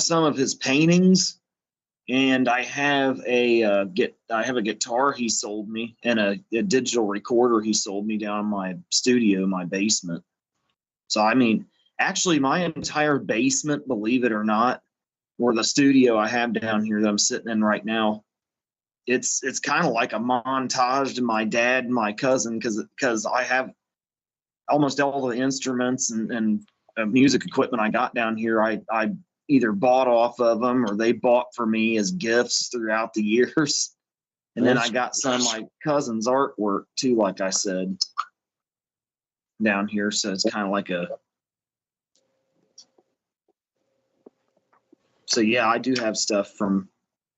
some of his paintings, and I have a guitar he sold me, and a digital recorder he sold me down in my studio, my basement. So I mean, actually, my entire basement, believe it or not, or the studio I have down here that I'm sitting in right now, it's kind of like a montage to my dad and my cousin, because I have almost all the instruments and music equipment I got down here. I either bought off of them or they bought for me as gifts throughout the years. And then I got some of my cousin's artwork too, like I said, down here. So it's kind of like so yeah, I do have stuff from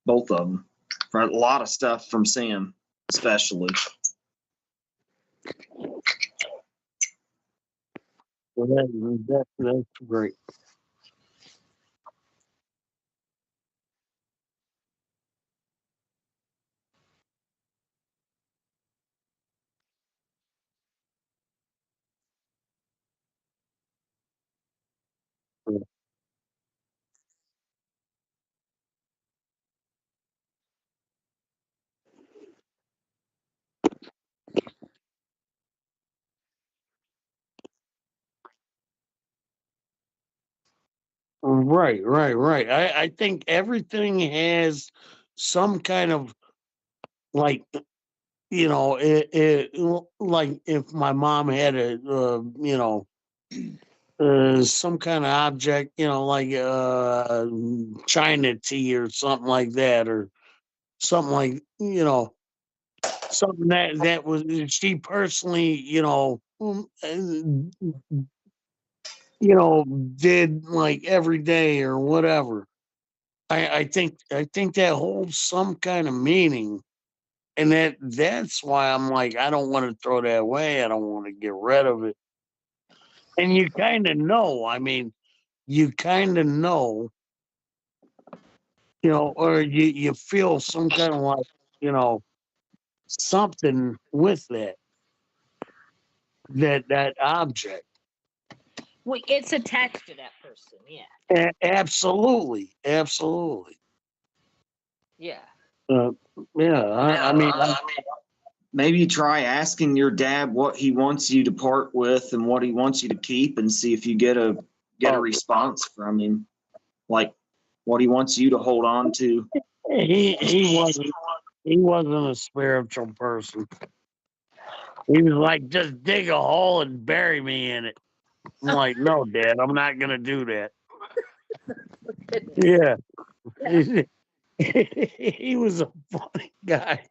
both of them. For a lot of stuff from Sam, especially. Well, that's great. Right. I think everything has some kind of, like, like if my mom had some kind of object, like China tea or something like that, or something like, something that was she personally, did like every day or whatever. I think that holds some kind of meaning, and that's why I'm like, I don't want to throw that away. I don't want to get rid of it. And you kind of know. I mean, you kind of know, or you feel some kind of like, something with that object. Well, it's attached to that person. Yeah. Absolutely. Yeah. Yeah. I mean, Maybe try asking your dad what he wants you to part with and what he wants you to keep, and see if you get a response from him, like what he wants you to hold on to. he wasn't a spiritual person. He was like, just dig a hole and bury me in it. I'm like, no, Dad, I'm not gonna do that. Yeah. He was a funny guy.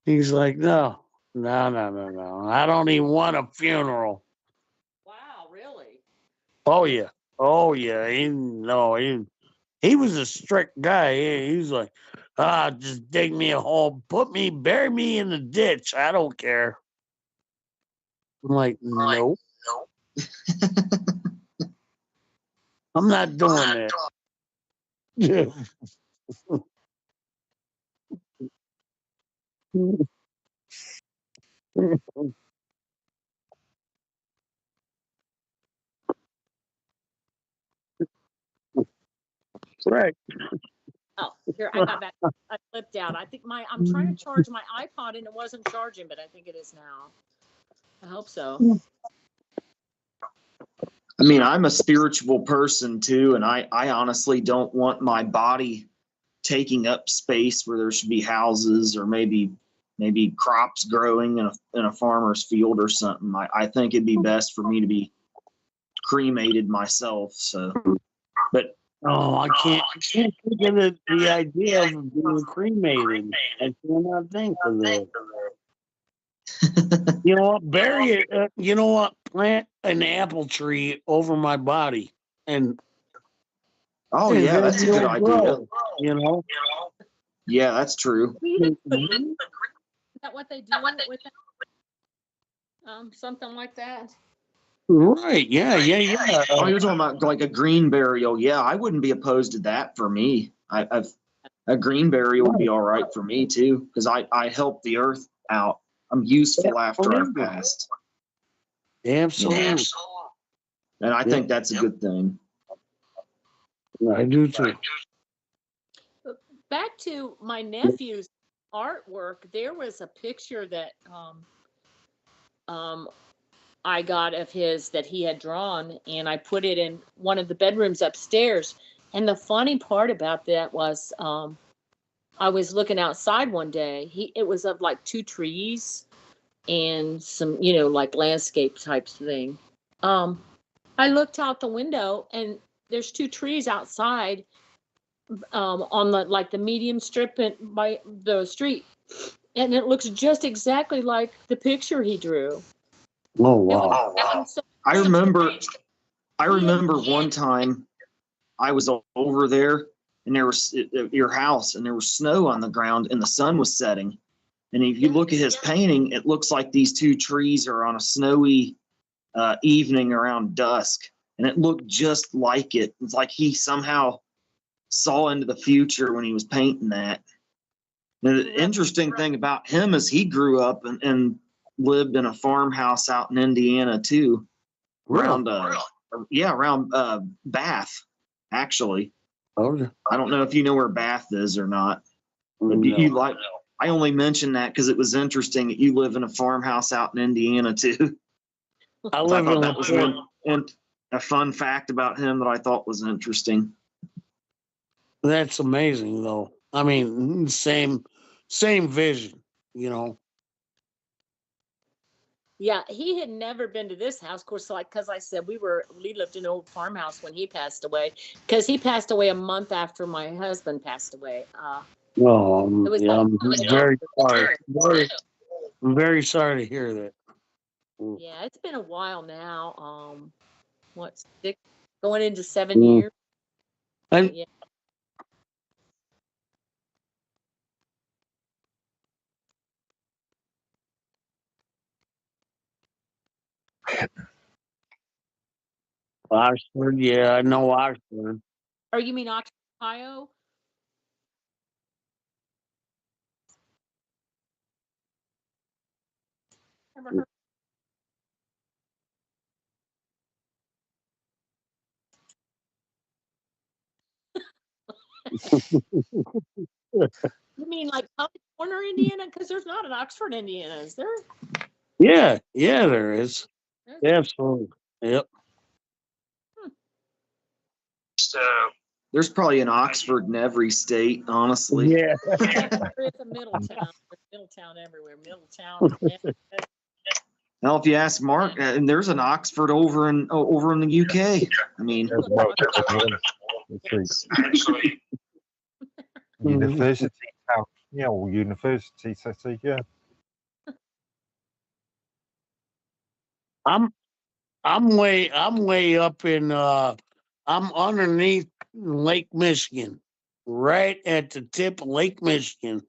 He's like, no. I don't even want a funeral. Wow, really? Oh yeah. He was a strict guy. He was like, just dig me a hole, bury me in the ditch. I don't care. I'm like, nope. I'm not doing that. Yeah. Right. Oh, here I got that. I flipped out. I think I'm trying to charge my iPod and it wasn't charging, but I think it is now. I hope so. I mean, I'm a spiritual person too, and I honestly don't want my body taking up space where there should be houses or maybe crops growing in a farmer's field or something. I think it'd be best for me to be cremated myself. So, but I can't think of the idea of being cremated. I cannot think of that. You know what? Bury it. You know what? Plant an apple tree over my body, and yeah, that's a good idea. Grow, Yeah, that's true. Is that what they do with something like that? Right? Yeah. Oh, you're talking about like a green burial? Yeah, I wouldn't be opposed to that. For me, I've A greenberry would be all right for me too, because I help the earth out. I'm useful after I've passed. Absolutely. And I think that's a good thing. I do too. Back to my nephew's artwork, there was a picture that I got of his that he had drawn, and I put it in one of the bedrooms upstairs. And the funny part about that was I was looking outside one day. It was of like 2 trees and some, like landscape type thing. I looked out the window and there's 2 trees outside on the medium strip by the street, and it looks just exactly like the picture he drew. Oh wow! I remember one time I was over there, and there was at your house, and there was snow on the ground, and the sun was setting. And if you look at his painting, it looks like these 2 trees are on a snowy evening around dusk, and it looked just like it. It's like he somehow saw into the future when he was painting that. Now, the interesting thing about him is he grew up and lived in a farmhouse out in Indiana too, around Bath, actually. Okay. I don't know if you know where Bath is or not. But No. I only mentioned that because it was interesting that you live in a farmhouse out in Indiana too. I So live thought in that was a fun fact about him that I thought was interesting. That's amazing, though. I mean, same vision, Yeah, he had never been to this house, of course. Because I said we lived in an old farmhouse when he passed away. Because he passed away a month after my husband passed away. Well, It was yeah, like I'm very sorry. I'm very sorry to hear that. Yeah, it's been a while now. What, 6, going into 7 years? And Yeah. Oxford, yeah, I know Oxford. Or you mean Oxford, Ohio? Never heard. You mean like College Corner, Indiana? Because there's not an Oxford, Indiana, is there? Yeah, there is. Absolutely. Yep. So There's probably an Oxford in every state, honestly. Yeah. There is a Middletown. There's Middletown everywhere. Middletown. Now, if you ask Mark, and there's an Oxford over in the UK. I mean, actually, University town, or university city, yeah. I'm way up in I'm underneath Lake Michigan. Right at the tip of Lake Michigan.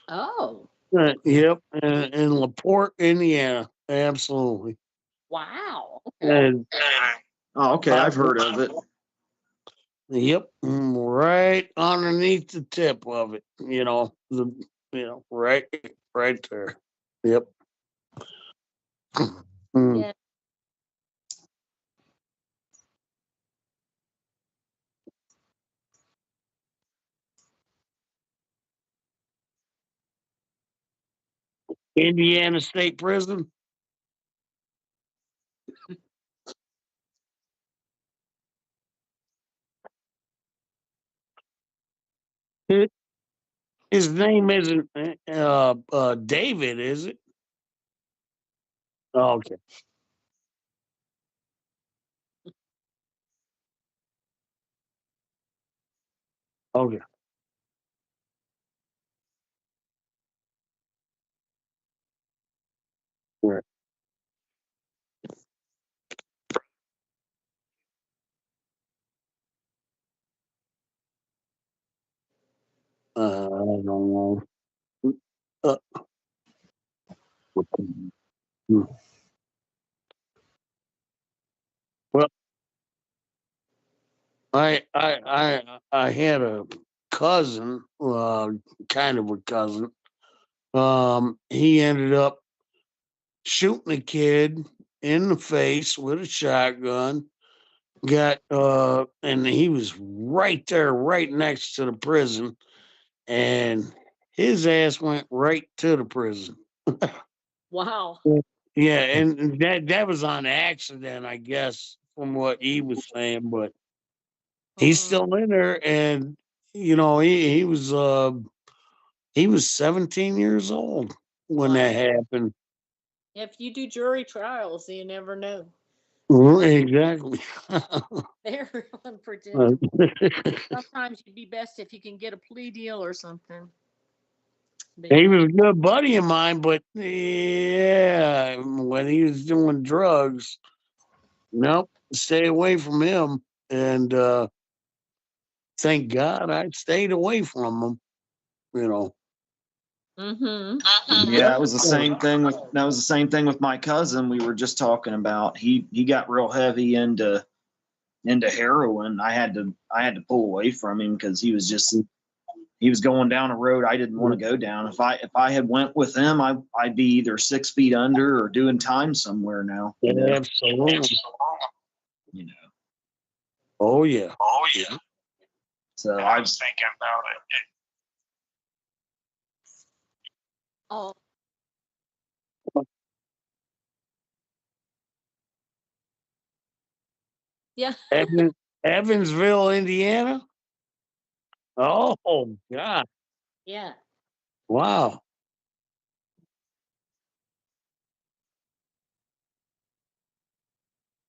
Oh, Yep, in LaPorte, Indiana. Absolutely. wow. And oh, okay, I've heard of it. yep, right underneath the tip of it. Right there. Yep. Yeah. Indiana State Prison. His name isn't David, is it? Oh, okay. Okay. Right. I don't know. Uh, well, I had a cousin, kind of a cousin. He ended up shooting a kid in the face with a shotgun. And he was right there, right next to the prison, and his ass went right to the prison. Wow. Yeah, and that was on accident, I guess, from what he was saying, but he's still in there, and he was 17 years old when Wow. that happened. If you do jury trials, you never know. Exactly. They're unpredictable. Sometimes it'd be best if you can get a plea deal or something. But He yeah. was a good buddy of mine, but yeah, when he was doing drugs, nope, stay away from him. And thank God I stayed away from him. You know. Mm-hmm. Yeah, it was the same thing with my cousin we were just talking about. He got real heavy into heroin. I had to pull away from him because he was going down a road I didn't want to go down. If I had went with him, I'd be either 6 feet under or doing time somewhere now. Absolutely. You know. Oh yeah. So I was thinking about it. Oh. Yeah. Evansville, Indiana. Oh God! Yeah. Wow.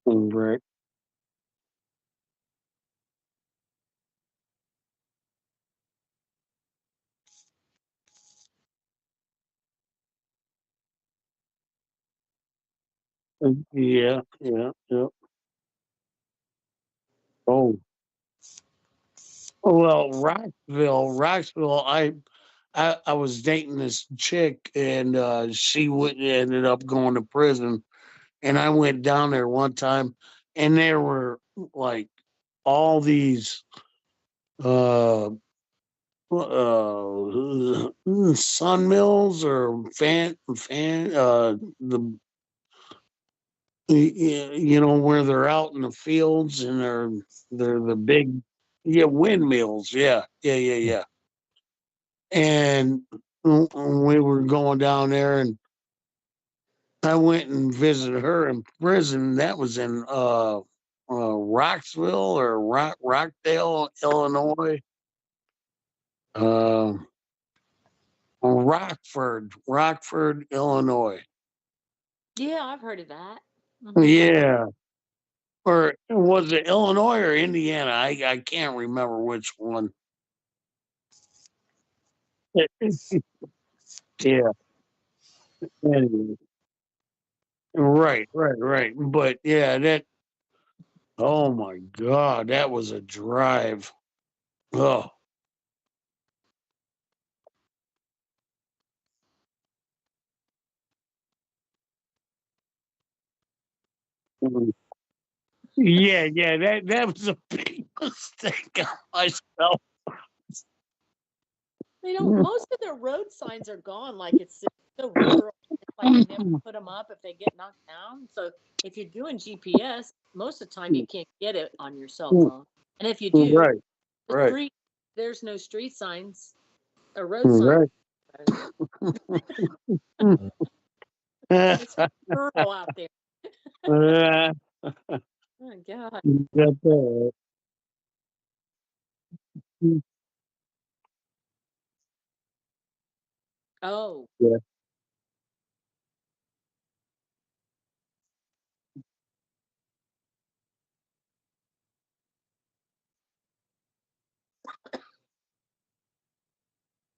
Right. Yeah. Yeah. Yeah. Oh. Well, Rocksville. I was dating this chick, and ended up going to prison. And I went down there one time, and there were like all these uh, sun mills or the where they're out in the fields and they're the big windmills. Yeah. And we were going down there, and I went and visited her in prison. That was in Rocksville or Rockdale, Illinois. Uh, Rockford, Illinois. Yeah, I've heard of that. Mm-hmm. Yeah. Or was it Illinois or Indiana? I can't remember which one. Yeah. Anyway. Right. But yeah, oh my God, that was a drive. Oh. Yeah, that was a big mistake on myself. Most of their road signs are gone. Like it's so rural. It's like they never put them up if they get knocked down. So if you're doing GPS, most of the time you can't get it on your cell phone. And if you do, Right. there's no street signs or road signs. Right. It's rural out there. Oh God. Got that. Oh. Yeah.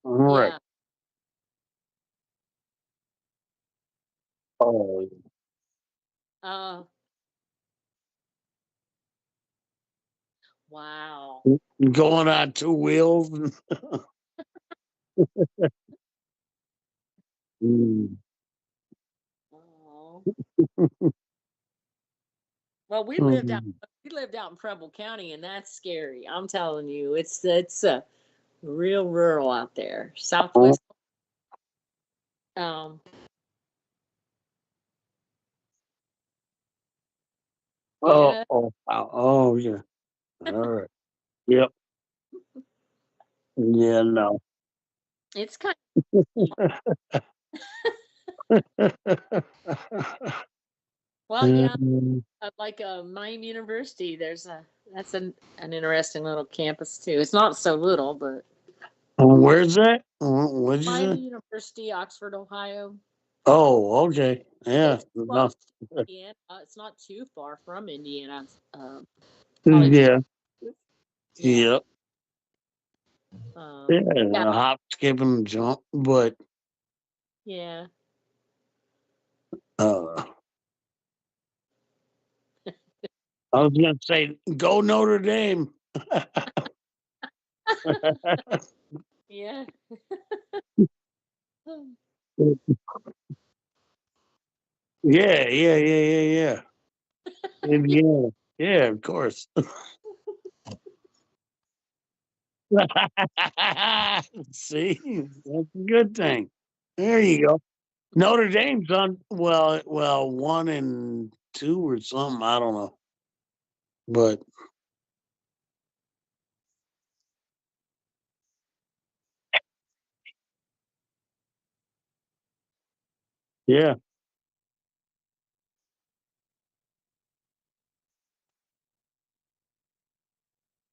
Right. Yeah. Oh, Wow. going on two wheels. Mm. Oh. Well, we lived out in Preble County, and that's scary. I'm telling you, it's real rural out there. Southwest. Oh, Yeah. oh, yeah. All right. Yep. Yeah, no. It's kind well, yeah, Mm, like Miami University. That's an interesting little campus too. It's not so little, but where's that? What'd you Miami say? University, Oxford, Ohio. Oh, okay. Yeah. It's No. close to Indiana. It's not too far from Indiana. Probably. Yeah. Yeah. Yep. Um, Yeah. yeah. A hop, skip, and jump. But Yeah. uh, I was gonna say, go Notre Dame. Yeah. Yeah, yeah, yeah, yeah, yeah. Indiana. Yeah, of course. See, that's a good thing. There you go. Notre Dame's on well, 1 and 2 or something. I don't know, but yeah,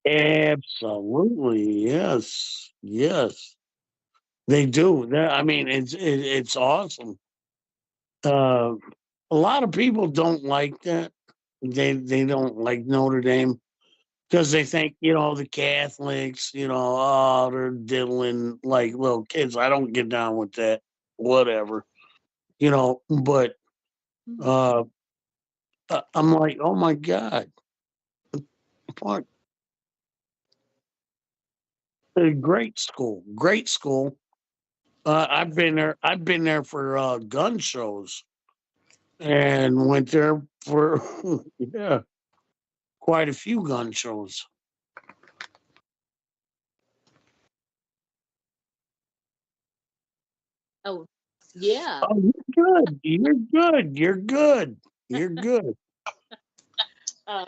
absolutely, yes, yes, they do. I mean, it's awesome. Uh, a lot of people don't like that. They don't like Notre Dame because they think, the Catholics, oh, they're diddling like little kids. I don't get down with that. Whatever, but uh, I'm like, oh my god, what a great school, great school. I've been there. I've been there for gun shows and went there for yeah, quite a few gun shows. Oh, yeah. Oh, you're good. You're good. You're good. You're good. Um,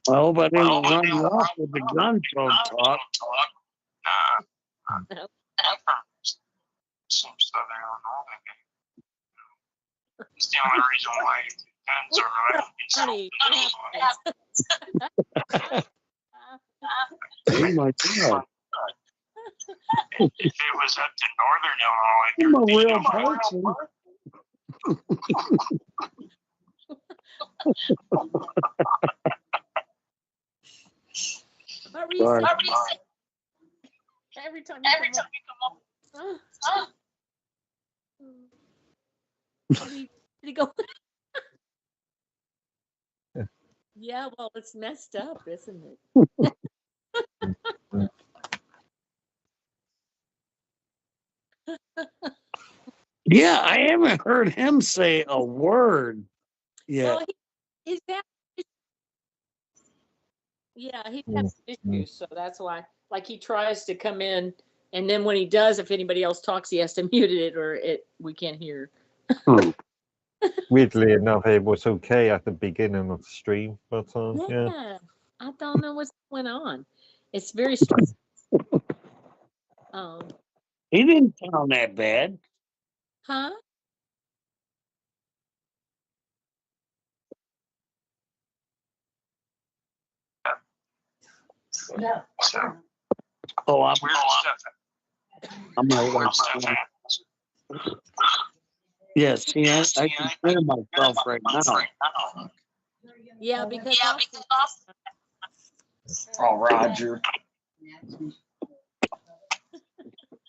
I hope I didn't Well, but run they you were off with the gun show talk. no. I'm from some southern Illinois. It's the only reason why guns are allowed in South Honey, Illinois. Oh my god. If it was up to northern Illinois, I'm a there'd be real no person. what were you Sorry. saying? Every time you come up. Did he go? Yeah, well, it's messed up, isn't it? Yeah, I haven't heard him say a word yet. Well, he's had, yeah, he's had Mm, issues, so that's why. Like he tries to come in, and then when he does, if anybody else talks, he has to mute it, or we can't hear. Hmm. Weirdly enough, it was okay at the beginning of the stream, but yeah. Yeah, I don't know what's going on. It's very strange. Um, He didn't sound that bad. huh? So Oh, weird stuff. I'm Weird like, stuff happens. yes, see, I can hear myself right now. Yeah, because Oh, Roger.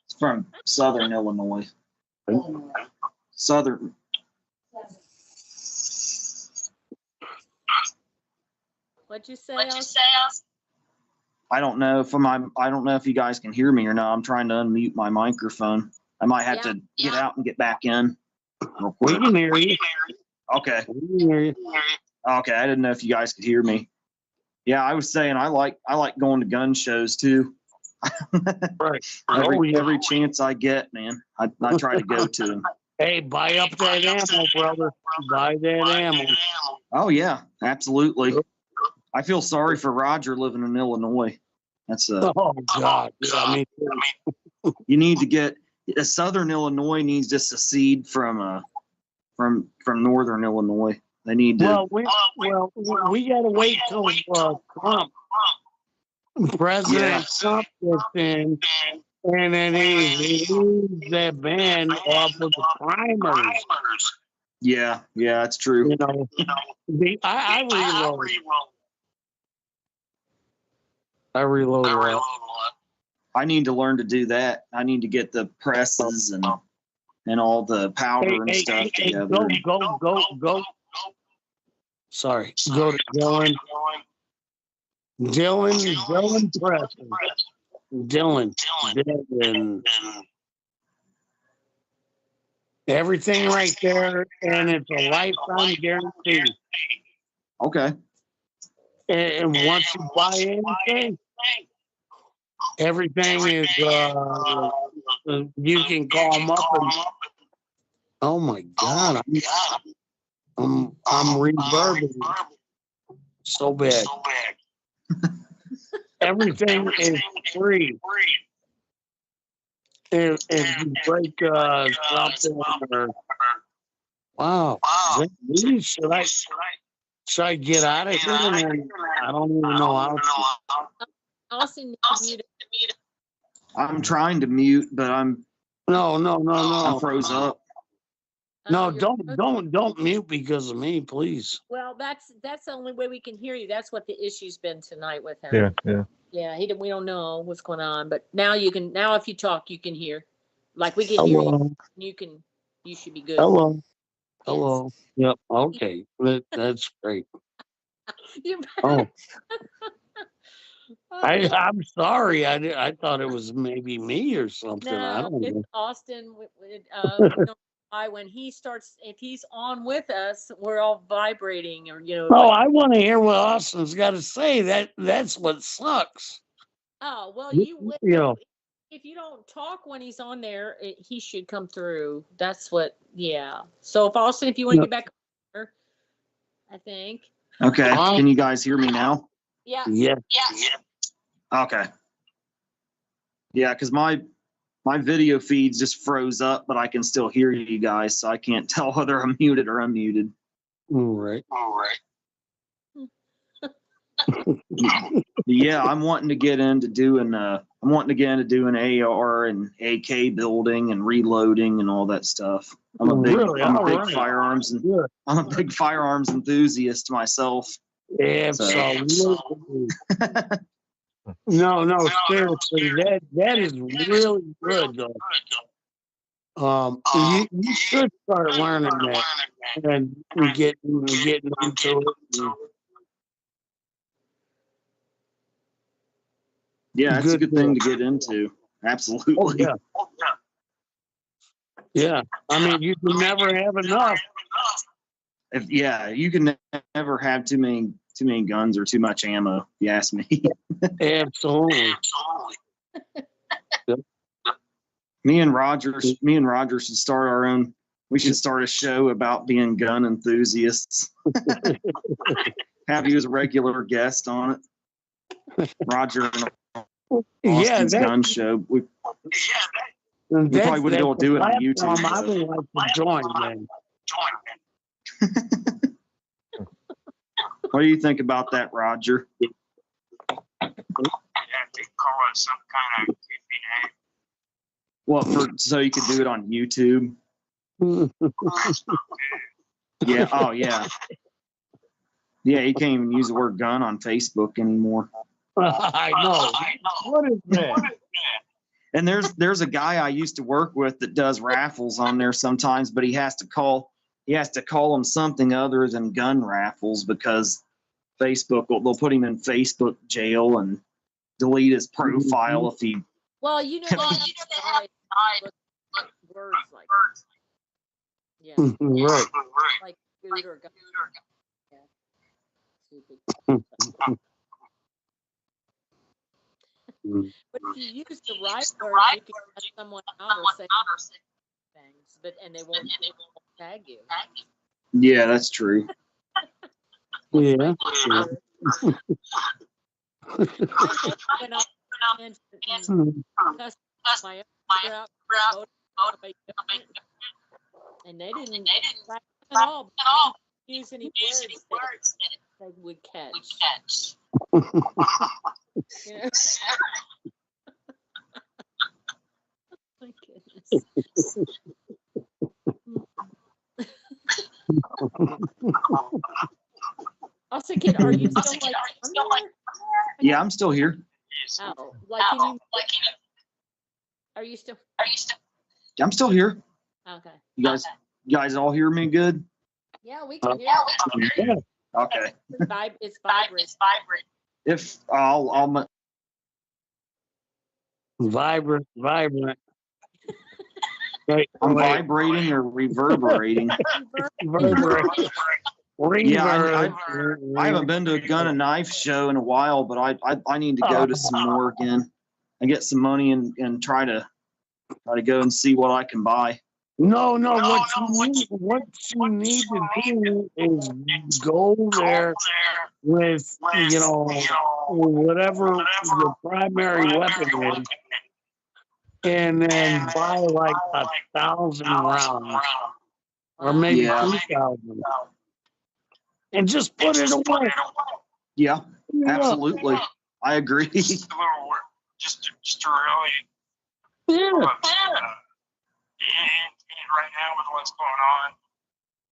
It's from Southern Illinois. Southern. what'd you say? I don't know if I don't know if you guys can hear me or not. I'm trying to unmute my microphone. I might have to get out and get back in. Real We quick. can hear you. Okay. We can hear you. Okay. I didn't know if you guys could hear me. Yeah, I was saying I like going to gun shows too. Right. Every chance I get, man, I try to go to them. Hey, buy up that ammo, brother. Buy that ammo. Oh yeah, absolutely. I feel sorry for Roger living in Illinois. That's Oh God. Yeah, I mean, you need to get Southern Illinois needs to secede from Northern Illinois. They need to. we gotta wait till Trump, President Trump gets in, and then he leaves that ban off of the primers. Yeah, that's true. You know, I reload a lot. I need to learn to do that. I need to get the presses and all the powder and stuff together. Go. Sorry, go to Dylan Preston. Dylan. Everything right there, and it's a lifetime guarantee. Okay. And once you buy anything, everything is, you can call them up and, oh my God, I'm reverbing so bad. Everything is free. If you break something or, wow, should I get out of here? And I don't even know how to. Austin, mute. I'm trying to mute, but I'm No. froze up. No, don't mute because of me, please. Well, that's the only way we can hear you. That's what the issue's been tonight with him. Yeah. Yeah, we don't know what's going on, but now you can. Now, if you talk, you can hear. Like we can hear you. You should be good. Hello. Yep. Okay. That's great. You Oh. I'm sorry. I thought it was maybe me or something. I No, don't it's know. Austin. We don't why when he starts, if he's on with us, we're all vibrating, or Oh, I want to hear what Austin's got to say. That's what sucks. Oh well, if you don't talk when he's on there, he should come through. That's what. Yeah. So if Austin, if you want to get back, I think. Okay. Can you guys hear me now? Yeah. Yeah. Okay. Yeah, because my video feeds just froze up, but I can still hear you guys, so I can't tell whether I'm muted or unmuted. All right. Yeah, I'm wanting to get into doing AR and AK building and reloading and all that stuff. I'm a big firearms enthusiast myself. Absolutely. No, seriously, that is really good though. You should start learning that and getting into it. Yeah, it's a good thing to get into. Absolutely. Oh, yeah. Yeah. I mean, you can never have enough. You can never have too many guns or too much ammo, if you ask me. Absolutely. Me and Roger should start our own. We should start a show about being gun enthusiasts. Have you as a regular guest on it. Roger and Austin's gun show. We probably wouldn't be able to do it on YouTube. I would like to join, man. What do you think about that, Roger? Yeah, they call it some kind of goofy name. Well, so you could do it on YouTube. Yeah. Oh, yeah. Yeah, you can't even use the word gun on Facebook anymore. I know. What is that? And there's a guy I used to work with that does raffles on there sometimes, but he has to call them something other than gun raffles because Facebook they'll put him in Facebook jail and delete his profile if he. Well, you know that words like yeah, Right. like food or gun. Yeah. Stupid. Mm. But if you use the right word, you can cut someone out or say things, and they won't tag you. Yeah, that's true. Yeah. When I and cussed my own sister out, voted somebody different, and they didn't back at all use any words that they would catch. You know? My goodness. Also, kid, are you still like on there? Yeah, I'm still here. Oh, like can you? Are you still? I'm still here. Okay. You guys all hear me good? Yeah, we can hear. Yeah. Okay. It's vibrating. If I'll Vibrant. Wait, I'm wait. vibrating or reverberating. Reverb. Yeah, I haven't been to a gun and knife show in a while, but I need to go to some more again and get some money and try to go and see what I can buy. No, what you need to do is go there with, whatever your primary weapon is, and then buy like 1,000 rounds, or maybe Yeah. 2,000, and just put it away. Yeah, absolutely. I agree. Just a little work, just to really. Yeah. And right now with what's going on,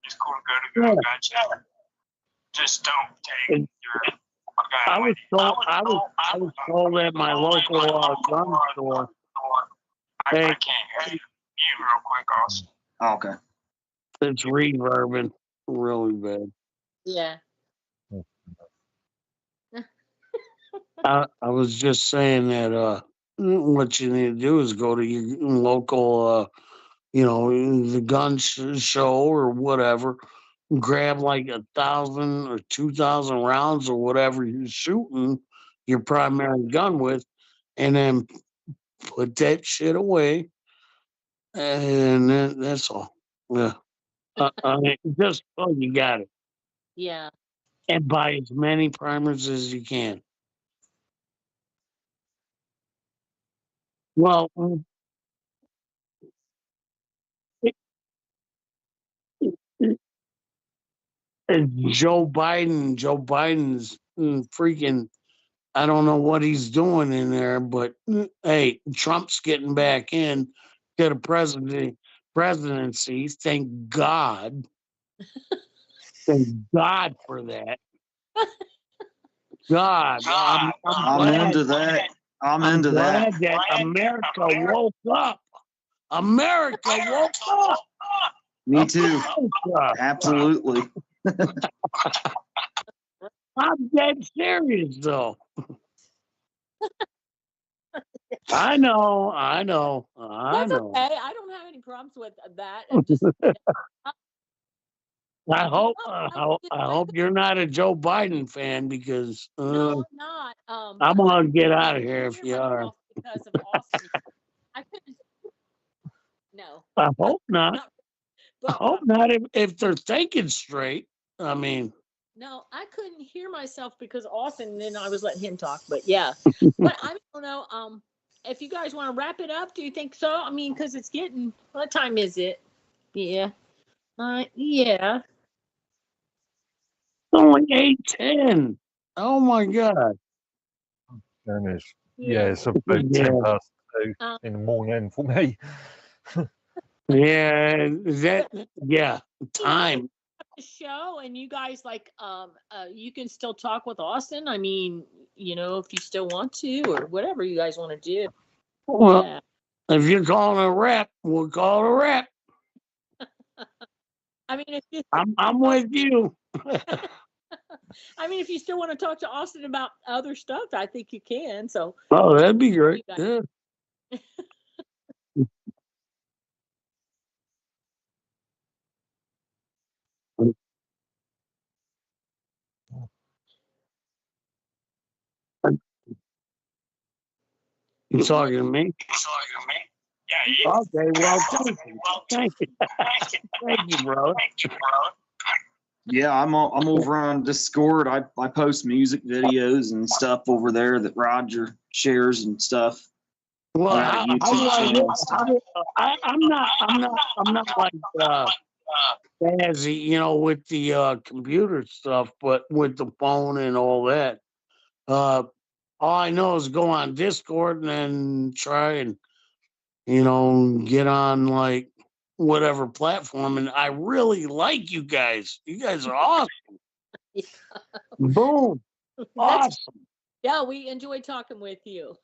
it's cool to go to gun show. Just don't take your gun. I was told at my local gun store. I can't hear you real quick, also. Oh, okay. It's reverbing really bad. Yeah. I was just saying that what you need to do is go to your local, the gun show or whatever, grab like 1,000 or 2,000 rounds or whatever you're shooting your primary gun with, and then put that shit away, and that's all. Yeah. I mean, you got it, Yeah. and buy as many primers as you can. Well, Joe Biden's freaking, I don't know what he's doing in there, but hey, Trump's getting back in to the presidency. Thank God. Thank God for that. God, I'm glad. into that. I'm into glad that. that America woke up. America woke up. Me too. America. Absolutely. I'm dead serious though. I know. That's okay. I don't have any problems with that. I'm just. I hope you're not a Joe Biden fan, because No, I'm not. I'm But gonna get out of I here if hear you are. myself because of Austin. I couldn't. No. I hope not. I But hope not. If they're thinking straight. I mean, no, I couldn't hear myself because Austin. Then I was letting him talk. But yeah. But I don't know. If you guys want to wrap it up, do you think so? I mean, because it's getting. What time is it? Yeah. Yeah. it's only 8:10. Oh my God. And it's Yeah. it's about Yeah. 2:10 in the morning for me. Yeah. Time. The show, and you guys you can still talk with Austin. I mean, if you still want to, or whatever you guys want to do. Well, Yeah. if you're calling a rep, we'll call it a rep. I mean, if you, I'm with you. I mean, if you still want to talk to Austin about other stuff, I think you can. So. Oh, that'd be great. Yeah. You talking to me? Yeah, you. Okay, well, thank you. Thank you, bro. Yeah, I'm over on Discord. I post music videos and stuff over there that Roger shares and stuff. Well, I got a how YouTube do I channel get? and stuff. I'm not like fancy, with the computer stuff, but with the phone and all that. All I know is go on Discord and then try and get on like whatever platform. And I really like you guys. You guys are awesome. Yeah. Boom, awesome. Yeah, we enjoy talking with you.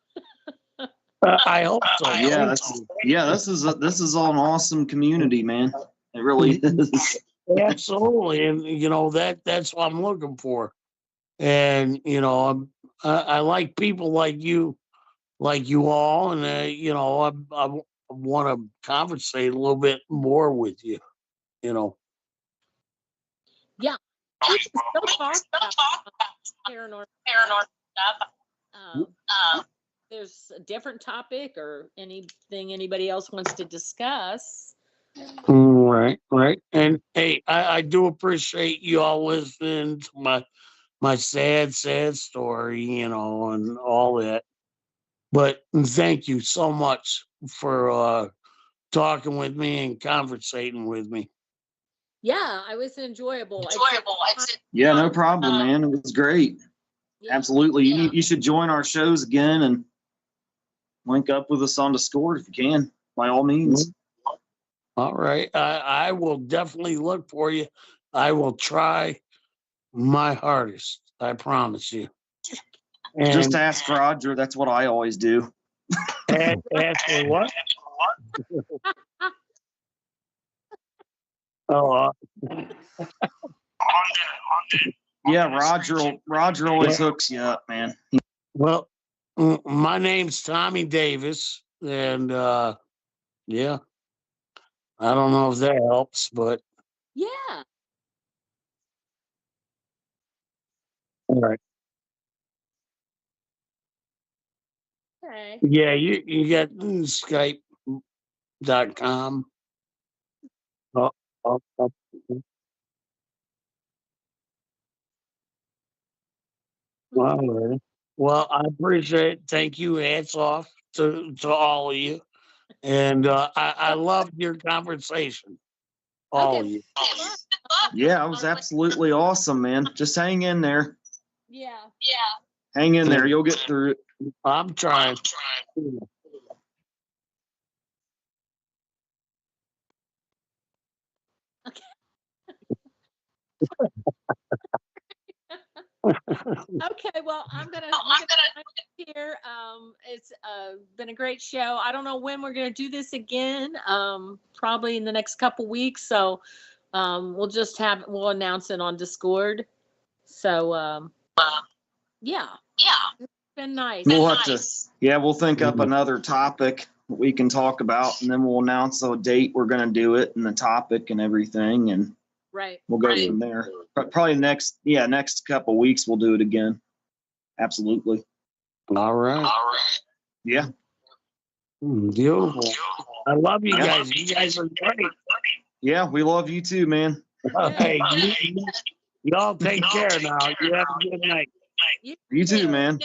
I hope so. This is an awesome community, man. It really is. Absolutely, and that's what I'm looking for. And I like people like you all, and I want to conversate a little bit more with you. Yeah. We can still talk about paranormal stuff. There's a different topic or anything anybody else wants to discuss. Right. And hey, I do appreciate you all listening to my sad story, and all that. But thank you so much for talking with me and conversating with me. Yeah, I was enjoyable. Yeah, no problem, man. It was great. Yeah. Absolutely. You should join our shows again and link up with us on Discord if you can, by all means. All right. I will definitely look for you. I will try my hardest. I promise you. And Just ask Roger. That's what I always do. ask for what? Oh, Yeah, Roger always hooks you up, man. well, my name's Tommy Davis, and yeah, I don't know if that helps, but Yeah. all right. Okay. Yeah, you got Skype.com. Oh, oh, oh. All right. Well, I appreciate it. Thank you. Hats off to all of you. And I loved your conversation. All of Okay. you. Yeah, it was absolutely awesome, man. Just hang in there. Yeah. Hang in there. You'll get through it. I'm trying. Okay, well, we're gonna here. It's been a great show. I don't know when we're gonna do this again. Probably in the next couple weeks. So, we'll announce it on Discord. So, yeah, it's been nice. We'll think up another topic that we can talk about, and then we'll announce the date we're gonna do it and the topic and everything, and Right. we'll go from there. Probably next couple weeks we'll do it again. Absolutely. All right. Yeah. Beautiful. I love you guys. You guys are great. Yeah, we love you too, man. Hey, y'all take care now. You have a good night. You too, man.